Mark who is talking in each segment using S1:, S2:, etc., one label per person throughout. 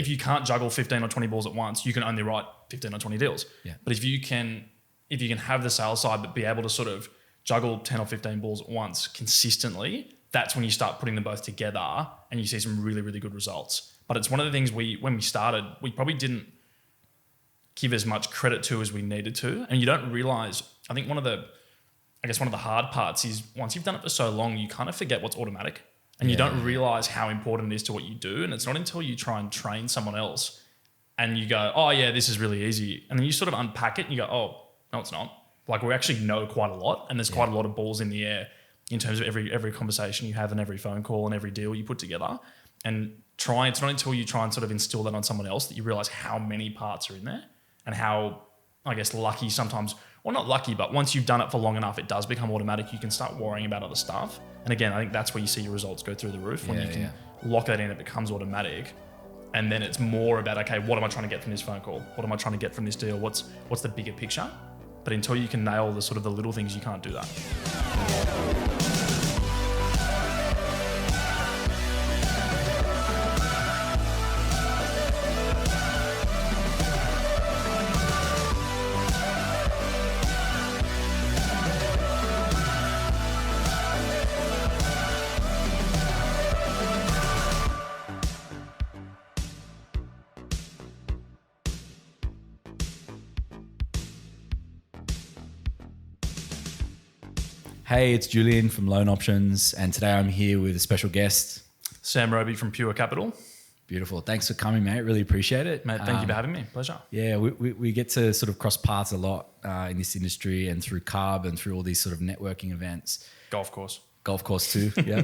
S1: if you can't juggle 15 or 20 balls at once, you can only write 15 or 20 deals.
S2: Yeah.
S1: But if you can have the sales side, but be able to sort of juggle 10 or 15 balls at once consistently, that's when you start putting them both together and you see some really, really good results. But it's one of the things when we started, we probably didn't give as much credit to as we needed to. And you don't realize, I think one of the hard parts is once you've done it for so long, you kind of forget what's automatic and you don't realize how important it is to what you do. And it's not until you try and train someone else and you go, oh yeah, this is really easy. And then you sort of unpack it and you go, oh, no, it's not. Like we actually know quite a lot and there's quite a lot of balls in the air in terms of every conversation you have and every phone call and every deal you put together. And it's not until you try and sort of instill that on someone else that you realize how many parts are in there and how, I guess, lucky sometimes, well, not lucky, but once you've done it for long enough, it does become automatic. You can start worrying about other stuff. And again, I think that's where you see your results go through the roof when you can lock that in, it becomes automatic. And then it's more about, okay, what am I trying to get from this phone call? What am I trying to get from this deal? What's the bigger picture? But until you can nail the sort of the little things, you can't do that.
S2: Hey, it's Julian from Loan Options, and today I'm here with a special guest.
S1: Sam Roby from Pure Capital.
S2: Beautiful. Thanks for coming, mate. Really appreciate it.
S1: Mate, thank you for having me. Pleasure.
S2: Yeah, we get to sort of cross paths a lot in this industry and through CARB and through all these sort of networking events.
S1: Golf course
S2: too, yeah.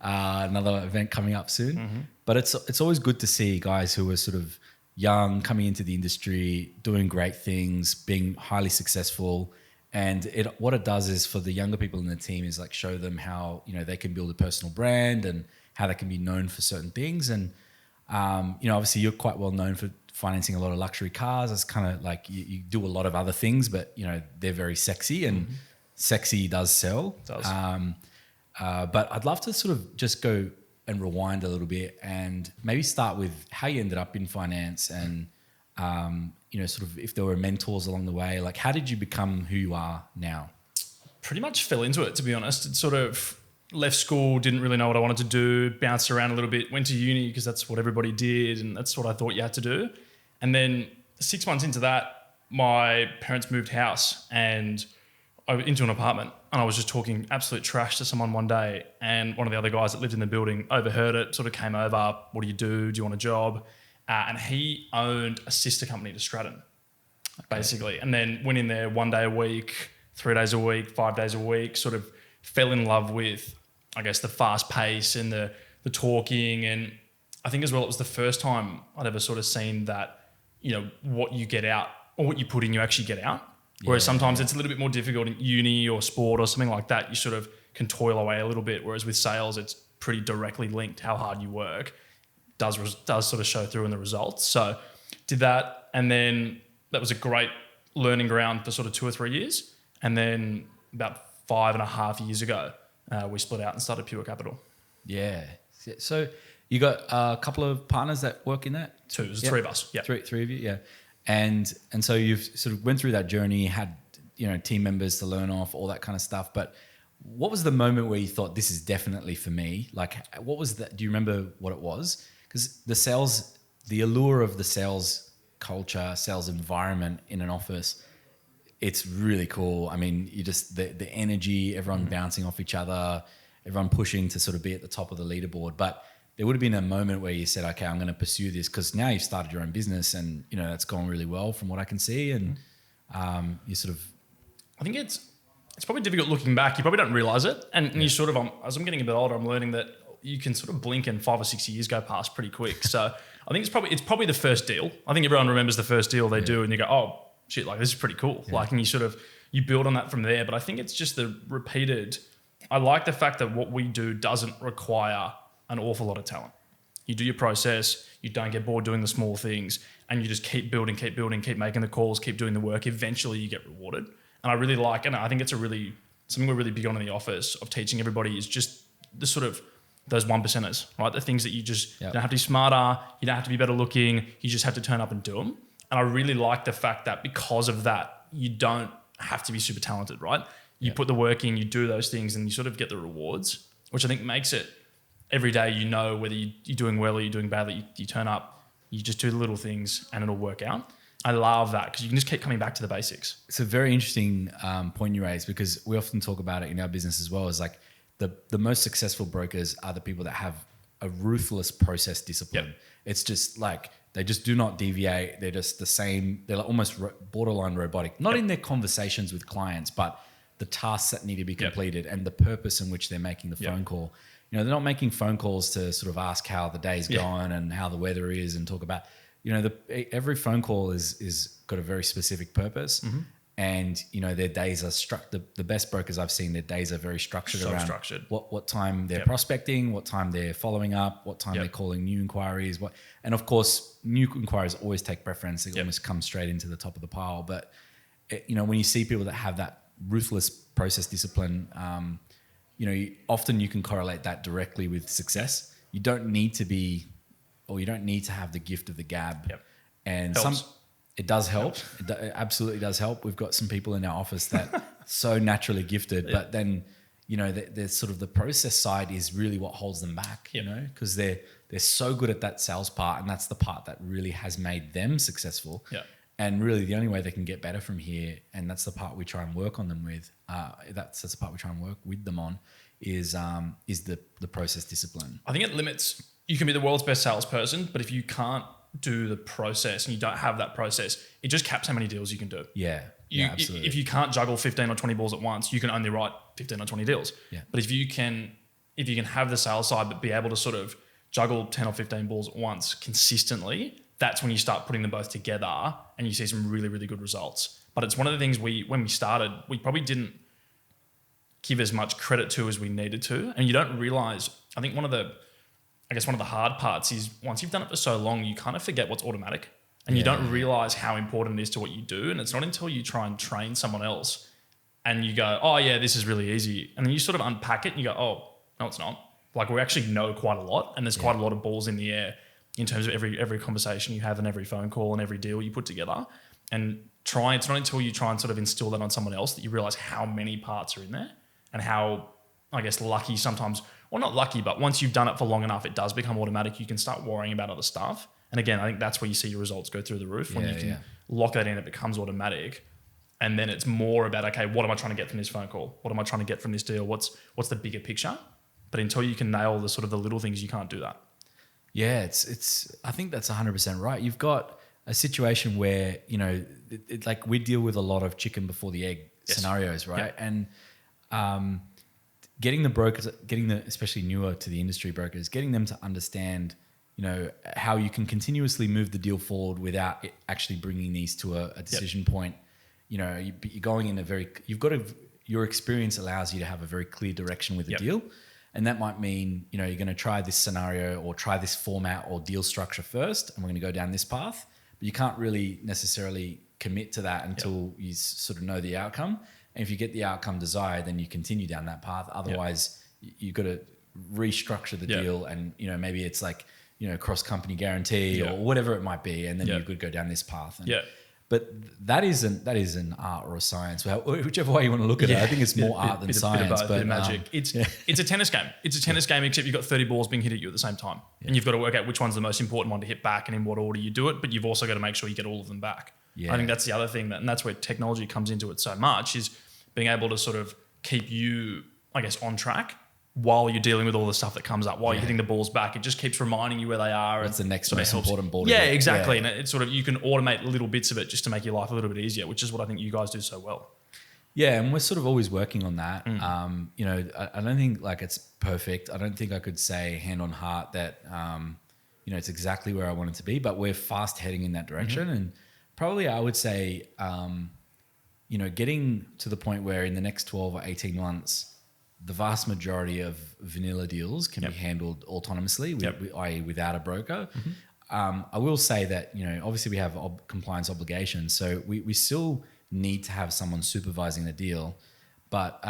S2: Another event coming up soon. Mm-hmm. But it's always good to see guys who are sort of young, coming into the industry, doing great things, being highly successful. And what it does is for the younger people in the team is like show them how, you know, they can build a personal brand and how they can be known for certain things. And, you know, obviously you're quite well known for financing a lot of luxury cars. It's kind of like you do a lot of other things, but, you know, they're very sexy and sexy does sell.
S1: It does.
S2: But I'd love to sort of just go and rewind a little bit and maybe start with how you ended up in finance and, you know, sort of if there were mentors along the way, like how did you become who you are now?
S1: Pretty much fell into it, to be honest. It sort of left school, didn't really know what I wanted to do, bounced around a little bit, went to uni because that's what everybody did and that's what I thought you had to do. And then 6 months into that, my parents moved house and into an apartment, and I was just talking absolute trash to someone one day, and one of the other guys that lived in the building overheard it, sort of came over, what do you do? Do you want a job? And he owned a sister company to Stratton, basically. And then went in there 1 day a week, 3 days a week, 5 days a week, sort of fell in love with, I guess, the fast pace and the talking. And I think as well, it was the first time I'd ever sort of seen that, you know, what you get out or what you put in, you actually get out. Whereas sometimes it's a little bit more difficult in uni or sport or something like that. You sort of can toil away a little bit. Whereas with sales, it's pretty directly linked how hard you work. Does sort of show through in the results. So did that, and then that was a great learning ground for sort of 2 or 3 years. And then about 5.5 years ago, we split out and started Pure Capital.
S2: Yeah. So you got a couple of partners that work in that?
S1: 2. There's 3 of us. Yeah.
S2: Three of you. Yeah. And so you've sort of went through that journey, had, you know, team members to learn off, all that kind of stuff. But what was the moment where you thought this is definitely for me? Like, what was that? Do you remember what it was? Because the allure of the sales culture, sales environment in an office, it's really cool. I mean, you just, the energy, everyone bouncing off each other, everyone pushing to sort of be at the top of the leaderboard. But there would have been a moment where you said, okay, I'm going to pursue this, because now you've started your own business and, you know, that's gone really well from what I can see. And you sort of...
S1: I think it's probably difficult looking back. You probably don't realize it. And you sort of, as I'm getting a bit older, I'm learning that you can sort of blink and 5 or 6 years go past pretty quick. So I think it's probably the first deal. I think everyone remembers the first deal they do and you go, oh shit, like this is pretty cool. Yeah. Like, and you build on that from there. But I think it's just the repeated, I like the fact that what we do doesn't require an awful lot of talent. You do your process, you don't get bored doing the small things, and you just keep building, keep making the calls, keep doing the work. Eventually you get rewarded. And I really like, and I think it's something we're really big on in the office of teaching everybody is just the sort of those 1%ers, right? The things that you just don't have to be smarter, you don't have to be better looking, you just have to turn up and do them. And I really like the fact that because of that, you don't have to be super talented, right? You put the work in, you do those things, and you sort of get the rewards, which I think makes it every day, you know, whether you're doing well or you're doing badly, you turn up, you just do the little things and it'll work out. I love that because you can just keep coming back to the basics.
S2: It's a very interesting point you raise, because we often talk about it in our business as well, is like the most successful brokers are the people that have a ruthless process discipline.
S1: Yep.
S2: It's just like, they just do not deviate. They're just the same. They're like almost borderline robotic, not in their conversations with clients, but the tasks that need to be completed and the purpose in which they're making the phone call. You know, they're not making phone calls to sort of ask how the day's going and how the weather is and talk about, you know, every phone call is got a very specific purpose. And, you know, their days are the best brokers I've seen, their days are very structured around what time they're prospecting, what time they're following up, what time they're calling new inquiries. And of course, new inquiries always take preference. They almost come straight into the top of the pile. But, you know, when you see people that have that ruthless process discipline, you know, often you can correlate that directly with success. You don't need to be, or you don't need to have the gift of the gab. And it does help. It absolutely does help. We've got some people in our office that so naturally gifted, but then, you know, there's sort of the process side is really what holds them back, you know, because they're so good at that sales part, and that's the part that really has made them successful. And really the only way they can get better from here, and that's the part we try and work on them with, that's the part we try and work with them on, is the process discipline.
S1: I think it limits, you can be the world's best salesperson, but if you can't do the process and you don't have that process, it just caps how many deals you can do.
S2: Absolutely.
S1: If you can't juggle 15 or 20 balls at once, you can only write 15 or 20 deals. But if you can have the sales side, but be able to sort of juggle 10 or 15 balls at once consistently, that's when you start putting them both together and you see some really, really good results. But it's one of the things when we started, we probably didn't give as much credit to as we needed to. And you don't realize, I think one of the hard parts is once you've done it for so long, you kind of forget what's automatic and you don't realize how important it is to what you do. And it's not until you try and train someone else and you go, oh yeah, this is really easy. And then you sort of unpack it and you go, oh, no, it's not. Like we actually know quite a lot, and there's quite a lot of balls in the air in terms of every conversation you have and every phone call and every deal you put together. And it's not until you try and sort of instill that on someone else that you realize how many parts are in there and how, I guess, lucky sometimes, well, not lucky, but once you've done it for long enough, it does become automatic. You can start worrying about other stuff. And again, I think that's where you see your results go through the roof. When you can lock that in, it becomes automatic. And then it's more about, okay, what am I trying to get from this phone call? What am I trying to get from this deal? What's the bigger picture? But until you can nail the sort of the little things, you can't do that.
S2: Yeah, I think that's 100% right. You've got a situation where, you know, like we deal with a lot of chicken before the egg scenarios, right? And getting the brokers, especially newer to the industry brokers, getting them to understand, you know, how you can continuously move the deal forward without it actually bringing these to a decision point. You know, you're going in your experience allows you to have a very clear direction with the deal. And that might mean, you know, you're going to try this scenario or try this format or deal structure first, and we're going to go down this path. But you can't really necessarily commit to that until you sort of know the outcome. And if you get the outcome desired, then you continue down that path. Otherwise, you've got to restructure the deal, and, you know, maybe it's like, you know, cross-company guarantee or whatever it might be, and then you could go down this path. And, but that is an art or a science, whichever way you want to look at it. I think it's more art than science. But
S1: magic. It's a tennis game. It's a tennis game, except you've got 30 balls being hit at you at the same time. And you've got to work out which one's the most important one to hit back and in what order you do it. But you've also got to make sure you get all of them back. I think that's the other thing, and that's where technology comes into it so much, is being able to sort of keep you, I guess, on track while you're dealing with all the stuff that comes up, while you're hitting the balls back. It just keeps reminding you where they are.
S2: What's the next most important ball?
S1: Yeah, exactly. And it's sort of, you can automate little bits of it just to make your life a little bit easier, which is what I think you guys do so well.
S2: Yeah, and we're sort of always working on that. You know, I don't think like it's perfect. I don't think I could say hand on heart that, you know, it's exactly where I want it to be, but we're fast heading in that direction. And probably I would say, you know, getting to the point where in the next 12 or 18 months, the vast majority of vanilla deals can be handled autonomously, i.e. without a broker. I will say that, you know, obviously we have compliance obligations, so we still need to have someone supervising the deal. But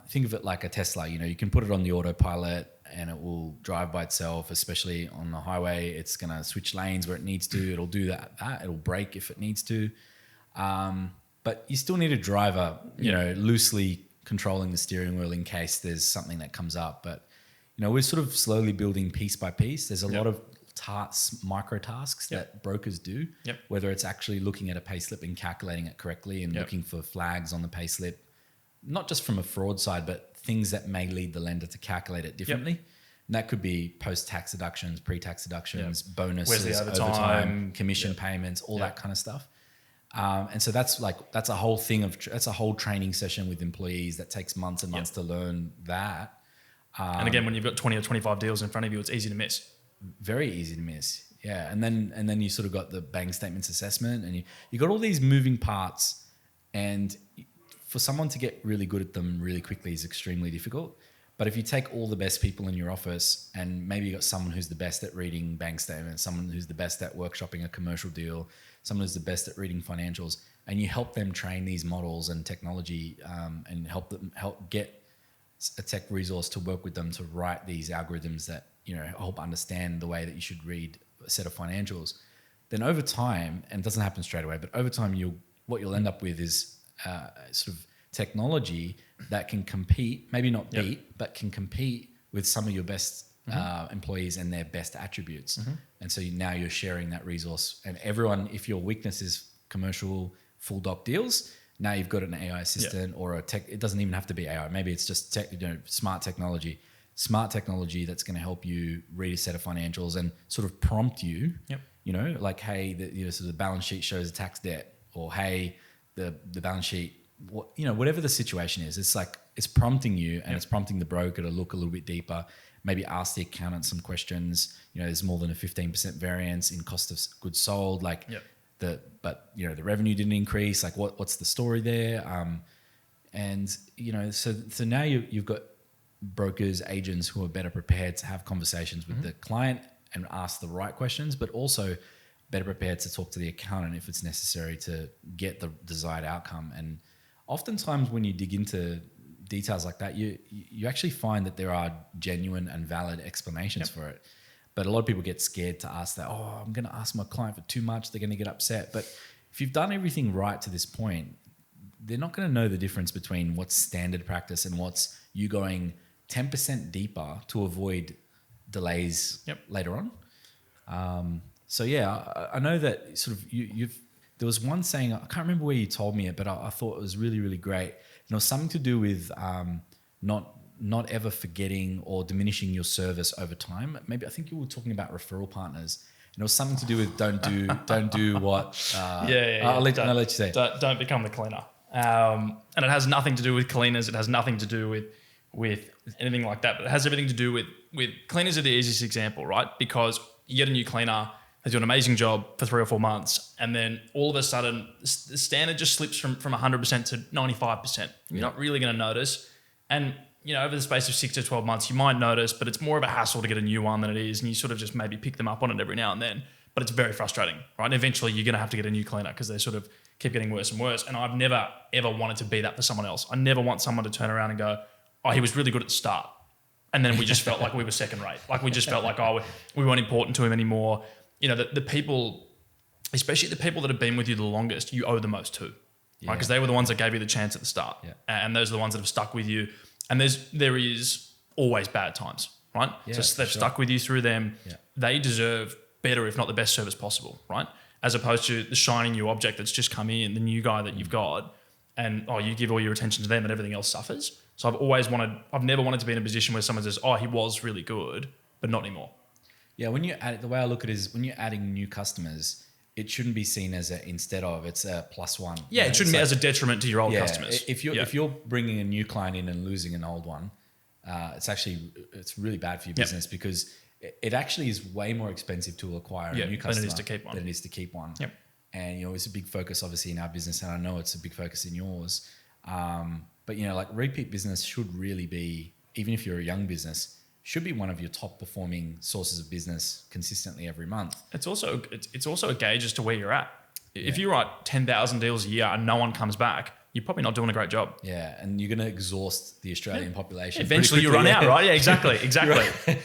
S2: think of it like a Tesla. You know, you can put it on the autopilot. and it will drive by itself, especially on the highway. It's going to switch lanes where it needs to. It'll do that. It'll brake if it needs to. But you still need a driver, loosely controlling the steering wheel in case there's something that comes up. But, we're sort of slowly building piece by piece. There's a lot of tasks, micro tasks that brokers do, whether it's actually looking at a payslip and calculating it correctly and looking for flags on the payslip, not just from a fraud side, but things that may lead the lender to calculate it differently. And that could be post-tax deductions, pre-tax deductions, bonuses, overtime, commission payments, all that kind of stuff. And so that's a whole thing that's a whole training session with employees that takes months and months to learn that.
S1: And again, when you've got 20 or 25 deals in front of you, it's easy to miss.
S2: Very easy to miss. Yeah. And then you sort of got the bank statements assessment, and you got all these moving parts, and for someone to get really good at them really quickly is extremely difficult. But if you take all the best people in your office, and maybe you got someone who's the best at reading bank statements, someone who's the best at workshopping a commercial deal, someone who's the best at reading financials, and you help them train these models and technology, and help get a tech resource to work with them to write these algorithms that help understand the way that you should read a set of financials, then over time, and it doesn't happen straight away, but over time what you'll end up with is sort of technology that can compete, maybe not beat, but can compete with some of your best employees and their best attributes. And so now you're sharing that resource, and everyone, if your weakness is commercial full doc deals, now you've got an AI assistant or a tech. It doesn't even have to be AI. Maybe it's just smart technology that's going to help you read a set of financials and sort of prompt you, like, hey, so the balance sheet shows a tax debt, or hey, the balance sheet, whatever the situation is, it's prompting you, and it's prompting the broker to look a little bit deeper, maybe ask the accountant some questions. There's more than a 15% variance in cost of goods sold, the revenue didn't increase, like what's the story there? So now you've got brokers, agents who are better prepared to have conversations with the client and ask the right questions, but also better prepared to talk to the accountant if it's necessary to get the desired outcome. And oftentimes when you dig into details like that, you actually find that there are genuine and valid explanations for it. But a lot of people get scared to ask that. Oh, I'm going to ask my client for too much. They're going to get upset. But if you've done everything right to this point, they're not going to know the difference between what's standard practice and what's you going 10% deeper to avoid delays later on. I know that sort of there was one saying, I can't remember where you told me it, but I thought it was really, really great. It was something to do with not ever forgetting or diminishing your service over time. Maybe I think you were talking about referral partners, and it was something to do with don't do what. I'll let you say.
S1: Don't become the cleaner. And it has nothing to do with cleaners. It has nothing to do with anything like that. But it has everything to do with cleaners are the easiest example, right? Because you get a new cleaner, they do an amazing job for 3 or 4 months, and then all of a sudden the standard just slips from 100% to 95%. You're not really going to notice. And over the space of 6 to 12 months, you might notice, but it's more of a hassle to get a new one than it is. And you sort of just maybe pick them up on it every now and then, but it's very frustrating, right? And eventually you're going to have to get a new cleaner because they sort of keep getting worse and worse. And I've never, ever wanted to be that for someone else. I never want someone to turn around and go, oh, he was really good at the start. And then we just felt like we were second rate. Like we just felt like, oh, we weren't important to him anymore. The people, especially the people that have been with you the longest, you owe the most to, right? Because they were the ones that gave you the chance at the start. Yeah. And those are the ones that have stuck with you. And there is always bad times, right? Yeah, so they've stuck with you through them. Yeah. They deserve better, if not the best service possible, right? As opposed to the shiny new object that's just come in, the new guy that you've got, and you give all your attention to them and everything else suffers. So I've never wanted to be in a position where someone says, oh, he was really good, but not anymore.
S2: Yeah, the way I look at it is when you're adding new customers, it shouldn't be seen as instead of, it's a plus one.
S1: Yeah, it shouldn't be as a detriment to your old customers.
S2: If you're bringing a new client in and losing an old one, it's really bad for your business because it actually is way more expensive to acquire a new customer than it is to keep one. Yep. And it's a big focus obviously in our business, and I know it's a big focus in yours. But like repeat business should really be, even if you're a young business, should be one of your top performing sources of business consistently every month.
S1: It's also a gauge as to where you're at. If you write 10,000 deals a year and no one comes back, you're probably not doing a great job.
S2: Yeah, and you're going to exhaust the Australian population.
S1: Eventually you run out, right? Yeah, exactly.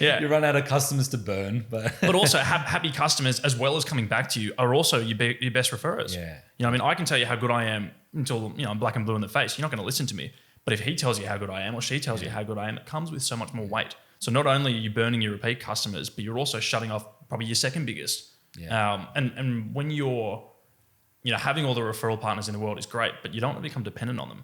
S2: You run out of customers to burn.
S1: But also happy customers, as well as coming back to you, are also your best referrers.
S2: Yeah.
S1: You know, I mean, I can tell you how good I am until, I'm black and blue in the face. You're not going to listen to me. But if he tells you how good I am or she tells you how good I am, it comes with so much more weight. So not only are you burning your repeat customers, but you're also shutting off probably your second biggest.
S2: Yeah.
S1: And when you're, having all the referral partners in the world is great, but you don't want to become dependent on them.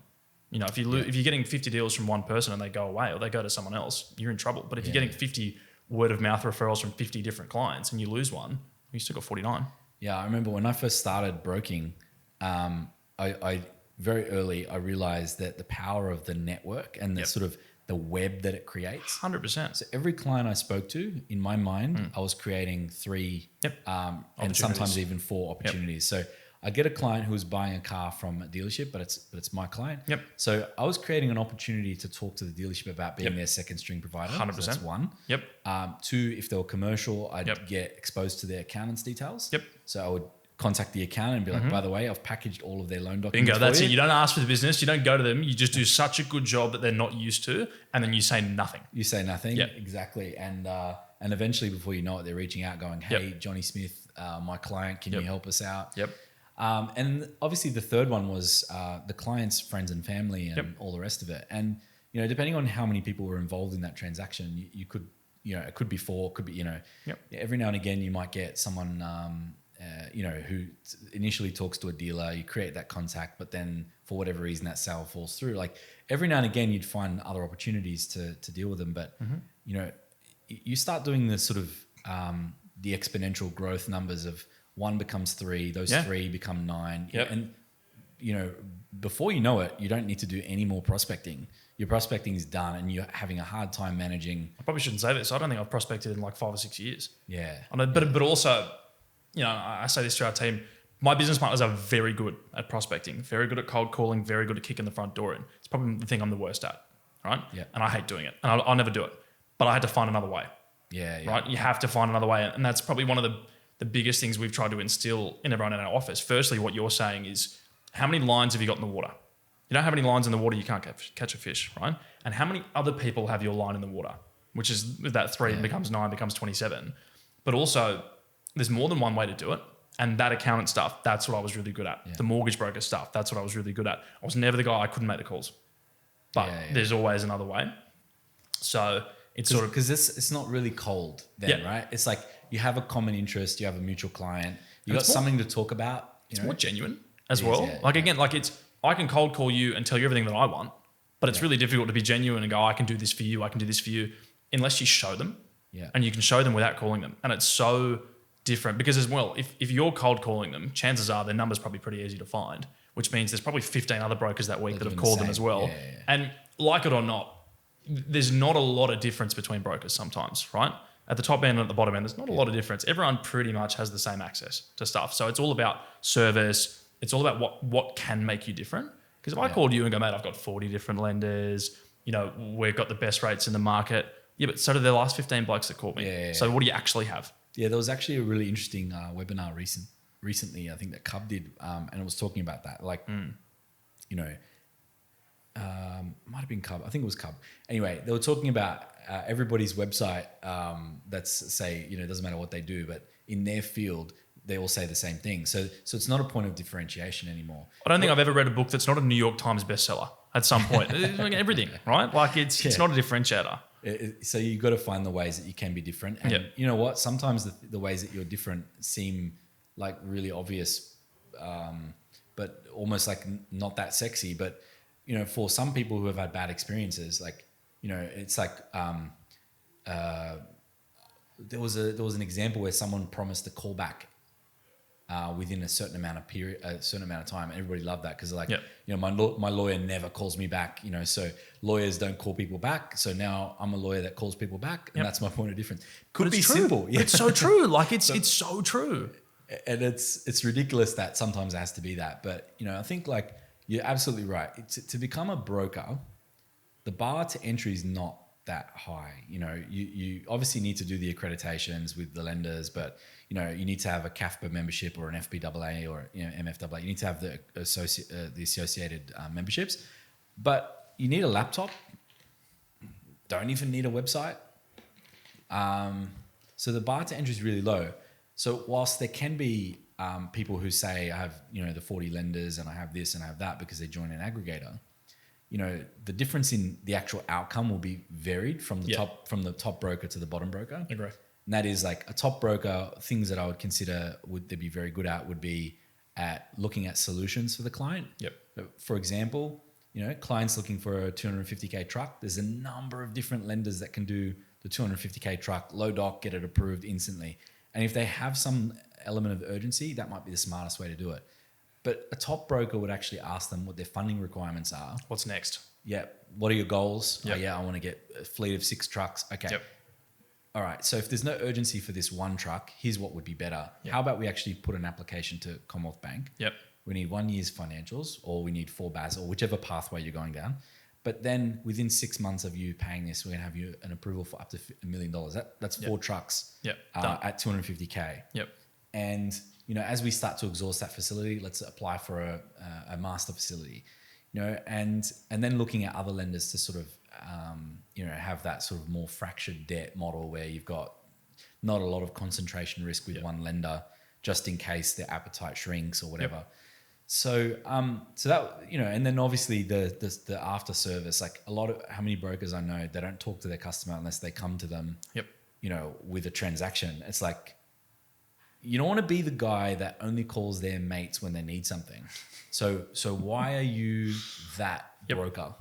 S1: If you're getting 50 deals from one person and they go away or they go to someone else, you're in trouble. But if you're getting 50 word of mouth referrals from 50 different clients and you lose one, you still got 49.
S2: Yeah, I remember when I first started broking, I very early I realized that the power of the network and the sort of the web that it creates.
S1: 100%.
S2: So every client I spoke to, in my mind, I was creating 3 and sometimes even 4 opportunities. So I get a client who was buying a car from a dealership, but it's my client.
S1: Yep.
S2: So I was creating an opportunity to talk to the dealership about being their second string provider.
S1: 100%.
S2: So that's 1.
S1: Yep.
S2: 2, if they were commercial, I'd get exposed to their accountant's details.
S1: Yep.
S2: So I would contact the accountant and be like, by the way, I've packaged all of their loan documents.
S1: Bingo, that's it. You don't ask for the business. You don't go to them. You just do such a good job that they're not used to, and then you say nothing.
S2: You say nothing.
S1: Yep.
S2: Exactly. And eventually, before you know it, they're reaching out going, hey, Johnny Smith, my client, can you help us out?
S1: Yep.
S2: And obviously the third one was the client's friends and family and all the rest of it. And, depending on how many people were involved in that transaction, you could, it could be 4, could be, every now and again you might get someone, who initially talks to a dealer, you create that contact, but then for whatever reason that sale falls through. Like every now and again you'd find other opportunities to deal with them. But, you start doing this sort of the exponential growth numbers of 1 becomes 3, those 3 become 9.
S1: Yep.
S2: And, before you know it, you don't need to do any more prospecting. Your prospecting is done and you're having a hard time managing.
S1: I probably shouldn't say this. I don't think I've prospected in like 5 or 6 years.
S2: Yeah.
S1: I know, but also, I say this to our team, my business partners are very good at prospecting, very good at cold calling, very good at kicking the front door in. It's probably the thing I'm the worst at, right?
S2: Yeah.
S1: And I hate doing it. And I'll never do it. But I had to find another way.
S2: Yeah.
S1: Right? You have to find another way. And that's probably one of the biggest things we've tried to instill in everyone in our office. Firstly, what you're saying is, how many lines have you got in the water? You don't have any lines in the water, you can't catch a fish, right? And how many other people have your line in the water? Which is that 3 becomes 9, becomes 27. But also, there's more than one way to do it. And that accountant stuff, that's what I was really good at. Yeah. The mortgage broker stuff, that's what I was really good at. I was never the guy, I couldn't make the calls. But there's always another way. So it's sort of...
S2: Because it's not really cold then, right? It's like you have a common interest, you have a mutual client, you got something to talk about.
S1: It's more genuine as well. Again, I can cold call you and tell you everything that I want, but it's really difficult to be genuine and go, I can do this for you, I can do this for you, unless you show them.
S2: Yeah.
S1: And you can show them without calling them. And it's so different because as well, if you're cold calling them, chances are their number's probably pretty easy to find, which means there's probably 15 other brokers that week that have called them as well.
S2: Yeah.
S1: And like it or not, there's not a lot of difference between brokers sometimes, right? At the top end and at the bottom end, there's not a lot of difference. Everyone pretty much has the same access to stuff. So it's all about service. It's all about what can make you different. Because if I called you and go, mate, I've got 40 different lenders, we've got the best rates in the market. Yeah, but so did the last 15 blokes that called me.
S2: Yeah.
S1: So what do you actually have?
S2: Yeah, there was actually a really interesting webinar recently, I think that Cub did, and it was talking about that. Like, might have been Cub. I think it was Cub. Anyway, they were talking about everybody's website that's say, it doesn't matter what they do, but in their field, they all say the same thing. So it's not a point of differentiation anymore.
S1: I don't think I've ever read a book that's not a New York Times bestseller at some point. Everything, right? Like it's not a differentiator.
S2: So you've got to find the ways that you can be different. And you know what? Sometimes the ways that you're different seem like really obvious, but almost like not that sexy. But, for some people who have had bad experiences, like, it's like there was an example where someone promised to call back within a certain amount of time. Everybody loved that because like, my lawyer never calls me back, so lawyers don't call people back. So now I'm a lawyer that calls people back and that's my point of difference. Could be simple.
S1: Yeah. It's so true. Like it's so true.
S2: And it's ridiculous that sometimes it has to be that. But, I think like you're absolutely right. To become a broker, the bar to entry is not that high. You know, you obviously need to do the accreditations with the lenders, but you know, you need to have a CAFPA membership or an FBAA or MFAA. You need to have the associated memberships, but you need a laptop. Don't even need a website. So the bar to entry is really low. So whilst there can be people who say I have, you know, the 40 lenders and I have this and I have that because they join an aggregator, you know, the difference in the actual outcome will be varied from the top broker to the bottom broker.
S1: Agree.
S2: And that is like a top broker, things that I would consider would they be very good at would be at looking at solutions for the client.
S1: Yep.
S2: For example, you know, clients looking for a 250K truck. There's a number of different lenders that can do the 250K truck, low doc, get it approved instantly. And if they have some element of urgency, that might be the smartest way to do it. But a top broker would actually ask them what their funding requirements are.
S1: What's next?
S2: Yeah. What are your goals?
S1: Yep.
S2: Oh, yeah, I want to get a fleet of 6 trucks. Okay.
S1: Yep.
S2: All right. So if there's no urgency for this one truck, here's what would be better. Yep. How about we actually put an application to Commonwealth Bank?
S1: Yep.
S2: We need 1 year's financials, or we need 4 BAS, or whichever pathway you're going down. But then within 6 months of you paying this, we're going to have you an approval for up to $1 million. That's 4 trucks at 250K.
S1: Yep.
S2: And, you know, as we start to exhaust that facility, let's apply for a master facility, you know, and then looking at other lenders to sort of, you know, have that sort of more fractured debt model where you've got not a lot of concentration risk with one lender, just in case their appetite shrinks or whatever. Yep. So that, you know, and then obviously the after service, like how many brokers I know, they don't talk to their customer unless they come to them, you know, with a transaction. It's like, you don't want to be the guy that only calls their mates when they need something. So why are you that broker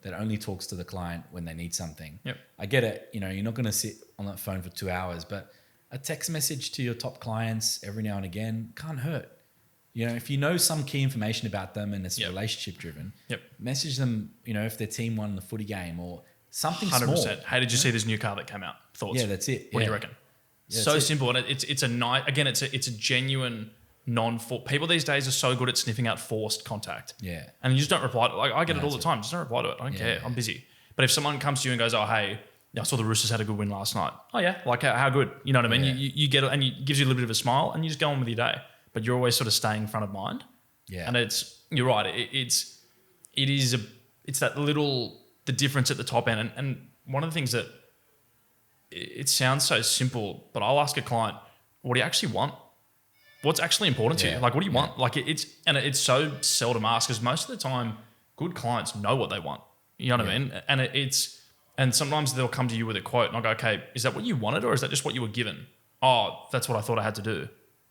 S2: that only talks to the client when they need something? I get it. You know, you're not going to sit on that phone for 2 hours, but a text message to your top clients every now and again can't hurt. You know, if you know some key information about them and it's relationship driven, message them, you know, if their team won the footy game or something 100%. Small.
S1: Hey, did you see this new car that came out? Thoughts?
S2: Yeah, that's it.
S1: What do you reckon? Yeah, so simple. And it's a nice, again, it's a genuine people these days are so good at sniffing out forced contact.
S2: Yeah.
S1: And you just don't reply to it. Like I get it all the time. Just don't reply to it. I don't care. I'm busy. But if someone comes to you and goes, oh, hey, I saw the Roosters had a good win last night. Oh yeah. Like how good, you know what I mean? Yeah. You get it and it gives you a little bit of a smile and you just go on with your day, but you're always sort of staying front of mind.
S2: Yeah.
S1: And you're right. It's that little, the difference at the top end. And one of the things that it sounds so simple, but I'll ask a client, what do you actually want? What's actually important to you? Like, what do you want? Like it's so seldom asked because most of the time good clients know what they want. You know what I mean? And and sometimes they'll come to you with a quote and I'll go, okay, is that what you wanted or is that just what you were given? Oh, that's what I thought I had to do.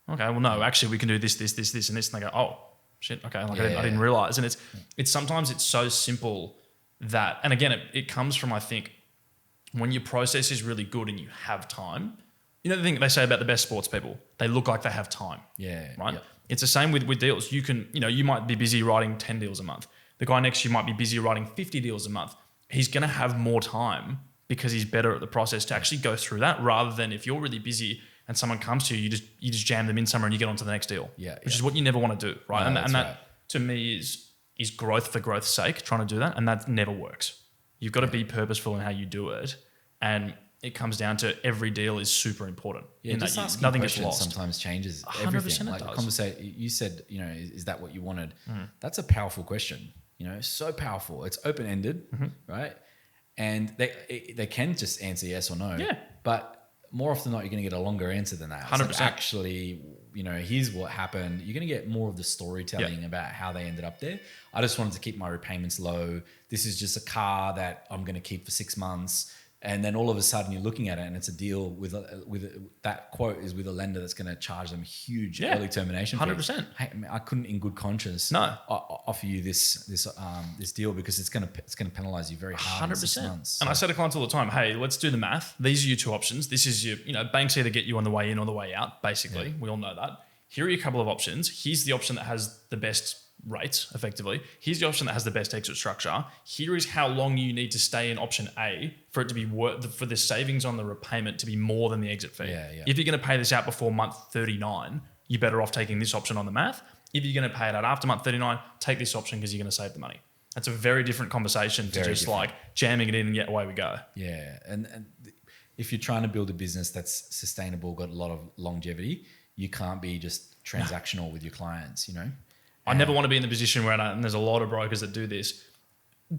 S1: Okay, well, no, actually we can do this, this, this, this, and this. And they go, oh shit. Okay. Like I didn't realize. And it's sometimes it's so simple that, and again, it comes from, I think, when your process is really good and you have time, you know, the thing that they say about the best sports people, they look like they have time.
S2: Yeah.
S1: Right.
S2: Yeah.
S1: It's the same with deals. You can, you know, you might be busy writing 10 deals a month. The guy next to you might be busy writing 50 deals a month. He's going to have more time because he's better at the process to actually go through that rather than if you're really busy and someone comes to you, you just jam them in somewhere and you get on to the next deal.
S2: Yeah.
S1: Which is what you never want to do. Right.
S2: No,
S1: and that to me is growth for growth's sake, trying to do that. And that never works. You've got to be purposeful in how you do it. And it comes down to every deal is super important.
S2: Yeah,
S1: in
S2: just
S1: that
S2: asking
S1: nothing
S2: questions
S1: gets lost.
S2: sometimes changes
S1: 100%
S2: everything.
S1: it
S2: Like
S1: does.
S2: a conversation, you said, you know, is that what you wanted? That's a powerful question. You know, so powerful. It's open ended, right? And they can just answer yes or no.
S1: Yeah.
S2: But more often than not, you're going to get a longer answer than that.
S1: 100%.
S2: Like actually, you know, here's what happened. You're going to get more of the storytelling about how they ended up there. I just wanted to keep my repayments low. This is just a car that I'm going to keep for 6 months. And then all of a sudden you're looking at it and it's a deal with that quote is with a lender that's going to charge them huge early termination fee.
S1: 100%.
S2: Hey, I couldn't in good conscience offer you this deal because it's going to penalize you very hard 100%. In 6 months. So.
S1: And I say to clients all the time, hey, let's do the math. These are your 2 options. This is your, you know, banks either get you on the way in or the way out, basically. Yeah. We all know that. Here are your couple of options. Here's the option that has the best rates, effectively. Here's the option that has the best exit structure. Here is how long you need to stay in option A for it to be for the savings on the repayment to be more than the exit fee.
S2: Yeah, yeah.
S1: If you're going to pay this out before month 39, you're better off taking this option on the math. If you're going to pay it out after month 39, take this option because you're going to save the money. That's a very different conversation to
S2: Very
S1: just
S2: different.
S1: like jamming it in and away we go.
S2: Yeah, and if you're trying to build a business that's sustainable, got a lot of longevity, you can't be just transactional with your clients. You know,
S1: I never want to be in the position where, and there's a lot of brokers that do this,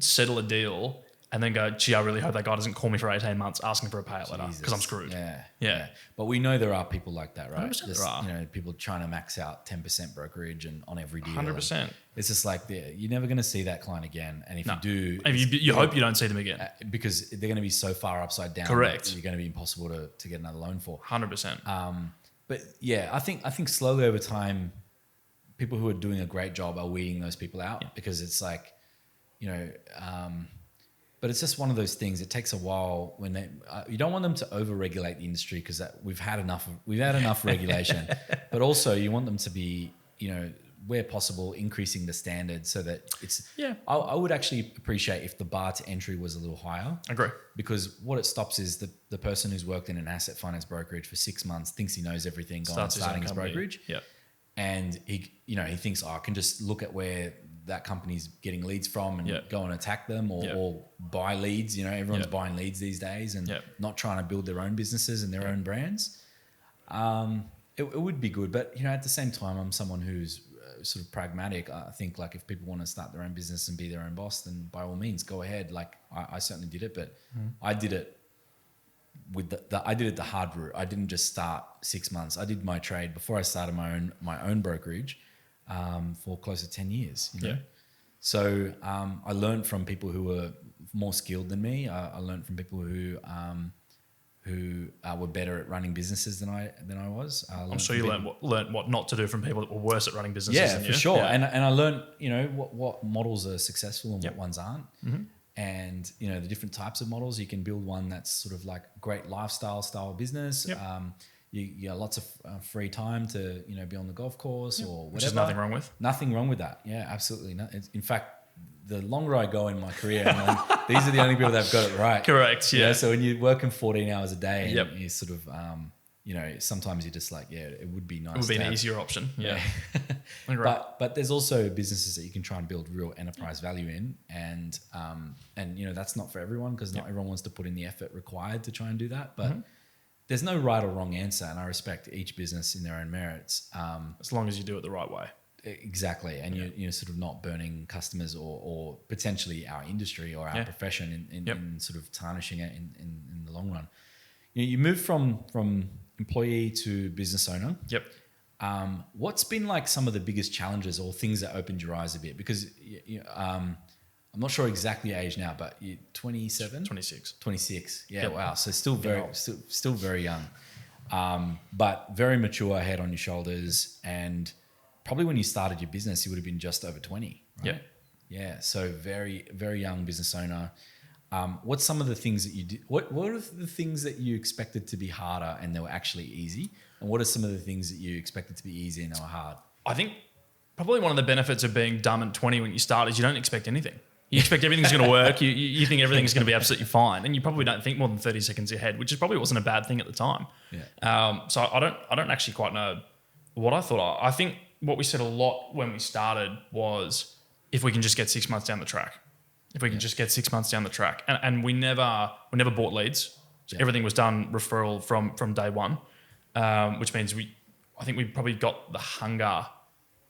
S1: settle a deal and then go, gee, I really hope that guy doesn't call me for 18 months asking for a payout letter because I'm screwed.
S2: Yeah. But we know there are people like that, right?
S1: 100% there are.
S2: You know, people trying to max out 10% brokerage and on every deal.
S1: 100%.
S2: It's just like you're never going to see that client again. And if you do,
S1: and you hope you don't see them again.
S2: because they're going to be so far upside down.
S1: Correct.
S2: You're going to be impossible to get another loan for.
S1: 100%.
S2: But yeah, I think slowly over time, people who are doing a great job are weeding those people out because it's like, you know, but it's just one of those things. It takes a while when you don't want them to over-regulate the industry because we've had enough regulation, but also you want them to be, you know, where possible, increasing the standards so that it's.
S1: Yeah.
S2: I would actually appreciate if the bar to entry was a little higher.
S1: Agree.
S2: Because what it stops is the person who's worked in an asset finance brokerage for 6 months thinks he knows everything, starting his brokerage.
S1: Yep.
S2: And he thinks, I can just look at where that company's getting leads from and go and attack them or buy leads. You know, everyone's buying leads these days and not trying to build their own businesses and their own brands. It would be good, but you know, at the same time, I'm someone who's sort of pragmatic. I think like if people want to start their own business and be their own boss, then by all means, go ahead. Like I certainly did it, but I did it with I did it the hard route. I didn't just start 6 months. I did my trade before I started my own brokerage for close to 10 years. You know? So I learned from people who were more skilled than me. I learned from people who were better at running businesses than I was.
S1: I'm sure you learned what not to do from people that were worse at running businesses than you.
S2: For sure.
S1: Yeah.
S2: And I learned, you know, what models are successful and what ones aren't.
S1: Mm-hmm.
S2: And, you know, the different types of models. You can build one that's sort of like great lifestyle style business.
S1: Yep.
S2: You got lots of free time to, you know, be on the golf course or whatever.
S1: Which is nothing wrong with.
S2: Nothing wrong with that. Yeah, absolutely. In fact, the longer I go in my career, these are the only people that have got it right.
S1: Correct. Yeah.
S2: So when you're working 14 hours a day and you sort of, you know, sometimes you're just like, it would be nice.
S1: It would be an easier option. Yeah.
S2: But there's also businesses that you can try and build real enterprise value in. And you know, that's not for everyone because not everyone wants to put in the effort required to try and do that. But there's no right or wrong answer. And I respect each business in their own merits.
S1: As long as you do it the right way.
S2: Exactly. And you're sort of not burning customers or potentially our industry or our profession in sort of tarnishing it in the long run. You move from employee to business owner.
S1: Yep.
S2: What's been like some of the biggest challenges or things that opened your eyes a bit? Because I'm not sure exactly your age now, but you're 27?
S1: 26.
S2: 26. Yeah, wow. So still very young. But very mature, head on your shoulders. And probably when you started your business, you would have been just over 20, right?
S1: Yeah.
S2: Yeah. So very, very young business owner. What's some of the things that you did? What are the things that you expected to be harder and they were actually easy? And what are some of the things that you expected to be easy and they were hard?
S1: I think probably one of the benefits of being dumb at 20 when you start is you don't expect anything. You expect everything's going to work. You think everything's going to be absolutely fine, and you probably don't think more than 30 seconds ahead, which probably wasn't a bad thing at the time.
S2: Yeah.
S1: So I don't actually quite know what I thought. I think what we said a lot when we started was if we can just get 6 months down the track. If we can just get 6 months down the track. And we never bought leads. So everything was done referral from day one, which means I think we probably got the hunger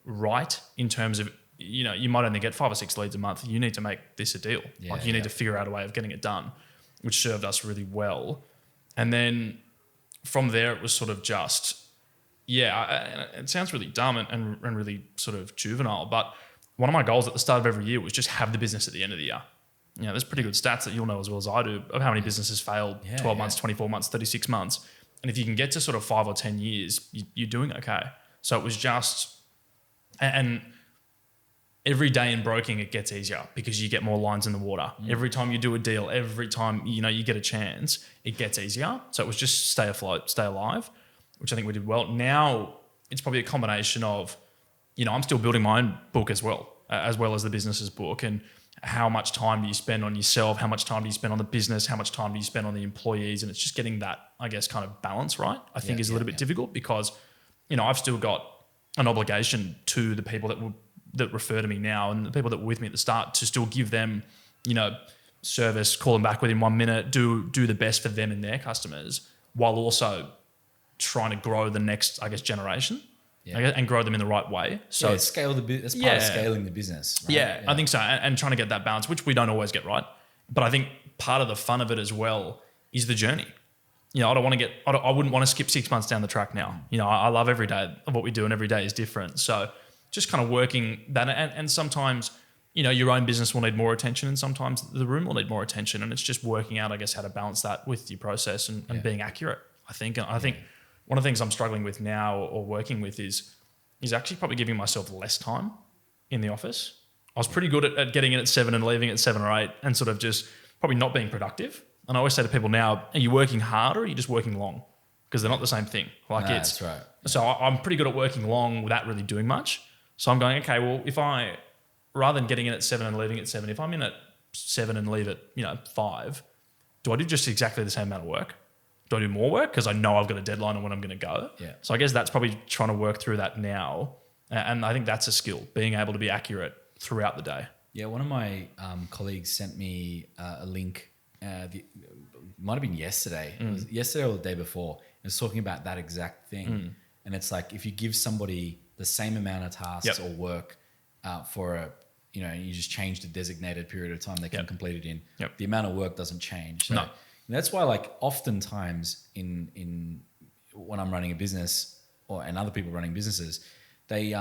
S1: right in terms of, you know, you might only get 5 or 6 leads a month. You need to make this a deal. You need to figure out a way of getting it done, which served us really well. And then from there, it was sort of just, it sounds really dumb and really sort of juvenile, but one of my goals at the start of every year was just have the business at the end of the year. You know, there's pretty good stats that you'll know as well as I do of how many businesses failed 12 months, 24 months, 36 months. And if you can get to sort of 5 or 10 years, you're doing okay. So it was just, and every day in broking, it gets easier because you get more lines in the water. Every time you do a deal, every time, you know, you get a chance, it gets easier. So it was just stay afloat, stay alive, which I think we did well. Now it's probably a combination of, you know, I'm still building my own book as well as the business's book. And how much time do you spend on yourself? How much time do you spend on the business? How much time do you spend on the employees? And it's just getting that, I guess, kind of balance right, I think is a little bit difficult because, you know, I've still got an obligation to the people that that refer to me now and the people that were with me at the start to still give them, service, call them back within 1 minute, do the best for them and their customers, while also trying to grow the next, I guess, generation, and grow them in the right way. So
S2: scale that's part of scaling the business. Right?
S1: Yeah, I think so. And trying to get that balance, which we don't always get right. But I think part of the fun of it as well is the journey. I wouldn't want to skip 6 months down the track now. I love every day of what we do, and every day is different. So just kind of working that, and sometimes, your own business will need more attention, and sometimes the room will need more attention. And it's just working out, I guess, how to balance that with your process and being accurate, I think. And I think one of the things I'm struggling with now or working with is actually probably giving myself less time in the office. I was pretty good at getting in at 7 and leaving at 7 or 8 and sort of just probably not being productive. And I always say to people now, are you working hard or are you just working long? Because they're not the same thing.
S2: That's right.
S1: So I'm pretty good at working long without really doing much. So I'm going, okay, well, if I, rather than getting in at 7 and leaving at 7, if I'm in at 7 and leave at 5, do I do just exactly the same amount of work? Do I do more work? Because I know I've got a deadline on when I'm going to go.
S2: Yeah.
S1: So I guess that's probably trying to work through that now. And I think that's a skill, being able to be accurate throughout the day.
S2: Yeah, one of my colleagues sent me a link. It might have been yesterday. It was yesterday or the day before. It was talking about that exact thing. And it's like if you give somebody the same amount of tasks or work for you just change the designated period of time they can complete it in, the amount of work doesn't change. So, and that's why, like, oftentimes in when I'm running a business and other people running businesses, they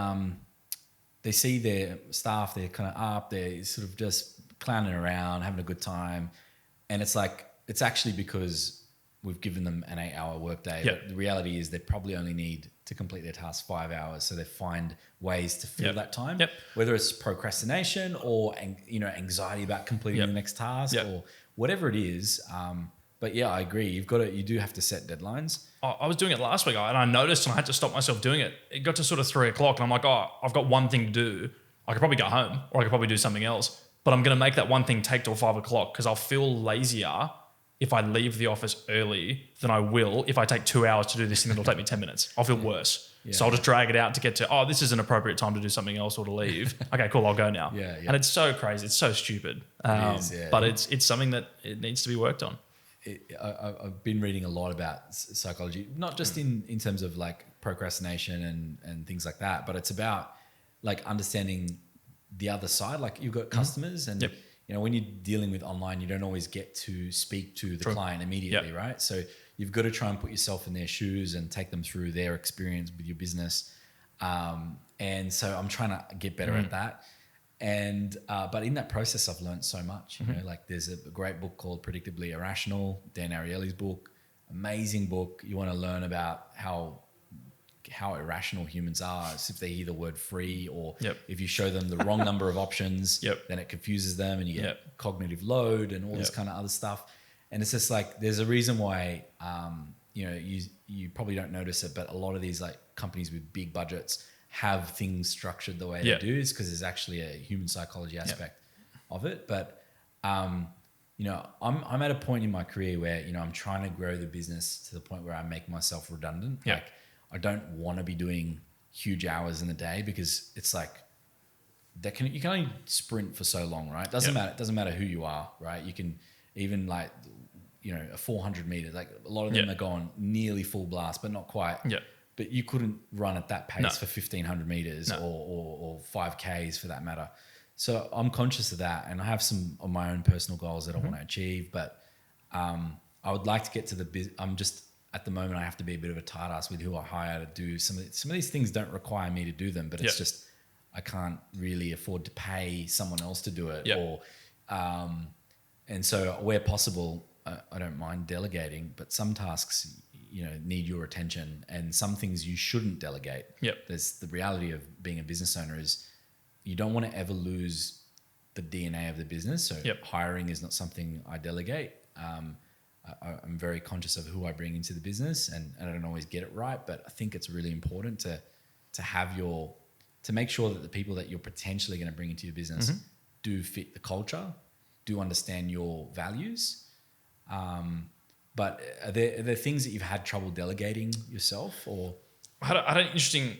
S2: see their staff, they're kind of up, they're sort of just clowning around, having a good time. And it's like, it's actually because we've given them an 8-hour workday. But the reality is they probably only need to complete their task 5 hours. So they find ways to fill that time, whether it's procrastination or, anxiety about completing the next task or whatever it is. But yeah, I agree. You do have to set deadlines.
S1: I was doing it last week and I noticed and I had to stop myself doing it. It got to sort of 3 o'clock and I'm like, I've got one thing to do. I could probably go home or I could probably do something else, but I'm going to make that one thing take till 5 o'clock because I'll feel lazier if I leave the office early than I will if I take 2 hours to do this thing that'll take me 10 minutes. I'll feel worse. Yeah. So I'll just drag it out to get to, this is an appropriate time to do something else or to leave. Okay, cool, I'll go now. And it's so crazy. It's so stupid. But it's something that it needs to be worked on.
S2: I've been reading a lot about psychology, not just in terms of like procrastination and things like that, but it's about like understanding the other side. Like you've got customers and when you're dealing with online, you don't always get to speak to the client immediately, right? So you've got to try and put yourself in their shoes and take them through their experience with your business. And so I'm trying to get better at that. And but in that process, I've learned so much. Like there's a great book called Predictably Irrational, Dan Ariely's book, amazing book. You want to learn about how irrational humans are. It's if they hear the word free or if you show them the wrong number of options, then it confuses them and you get cognitive load and all this kind of other stuff. And it's just like there's a reason why you probably don't notice it, but a lot of these like companies with big budgets have things structured the way they do is because there's actually a human psychology aspect of it. But, I'm at a point in my career where, I'm trying to grow the business to the point where I make myself redundant. Like I don't want to be doing huge hours in the day because it's like you can only sprint for so long, right? It doesn't matter who you are, right? You can even like, a 400 meters, like a lot of them are going nearly full blast, but not quite. But you couldn't run at that pace for 1,500 meters or 5Ks for that matter. So I'm conscious of that. And I have some of my own personal goals that I want to achieve. But I would like to get to I'm just, at the moment, I have to be a bit of a tight ass with who I hire to do. Some of these things don't require me to do them, but it's just, I can't really afford to pay someone else to do it. And so where possible, I don't mind delegating, but some tasks need your attention and some things you shouldn't delegate. There's the reality of being a business owner is you don't want to ever lose the DNA of the business. So hiring is not something I delegate. I'm very conscious of who I bring into the business and I don't always get it right, but I think it's really important to have to make sure that the people that you're potentially going to bring into your business do fit the culture, do understand your values. But are there things that you've had trouble delegating yourself or?
S1: I had an interesting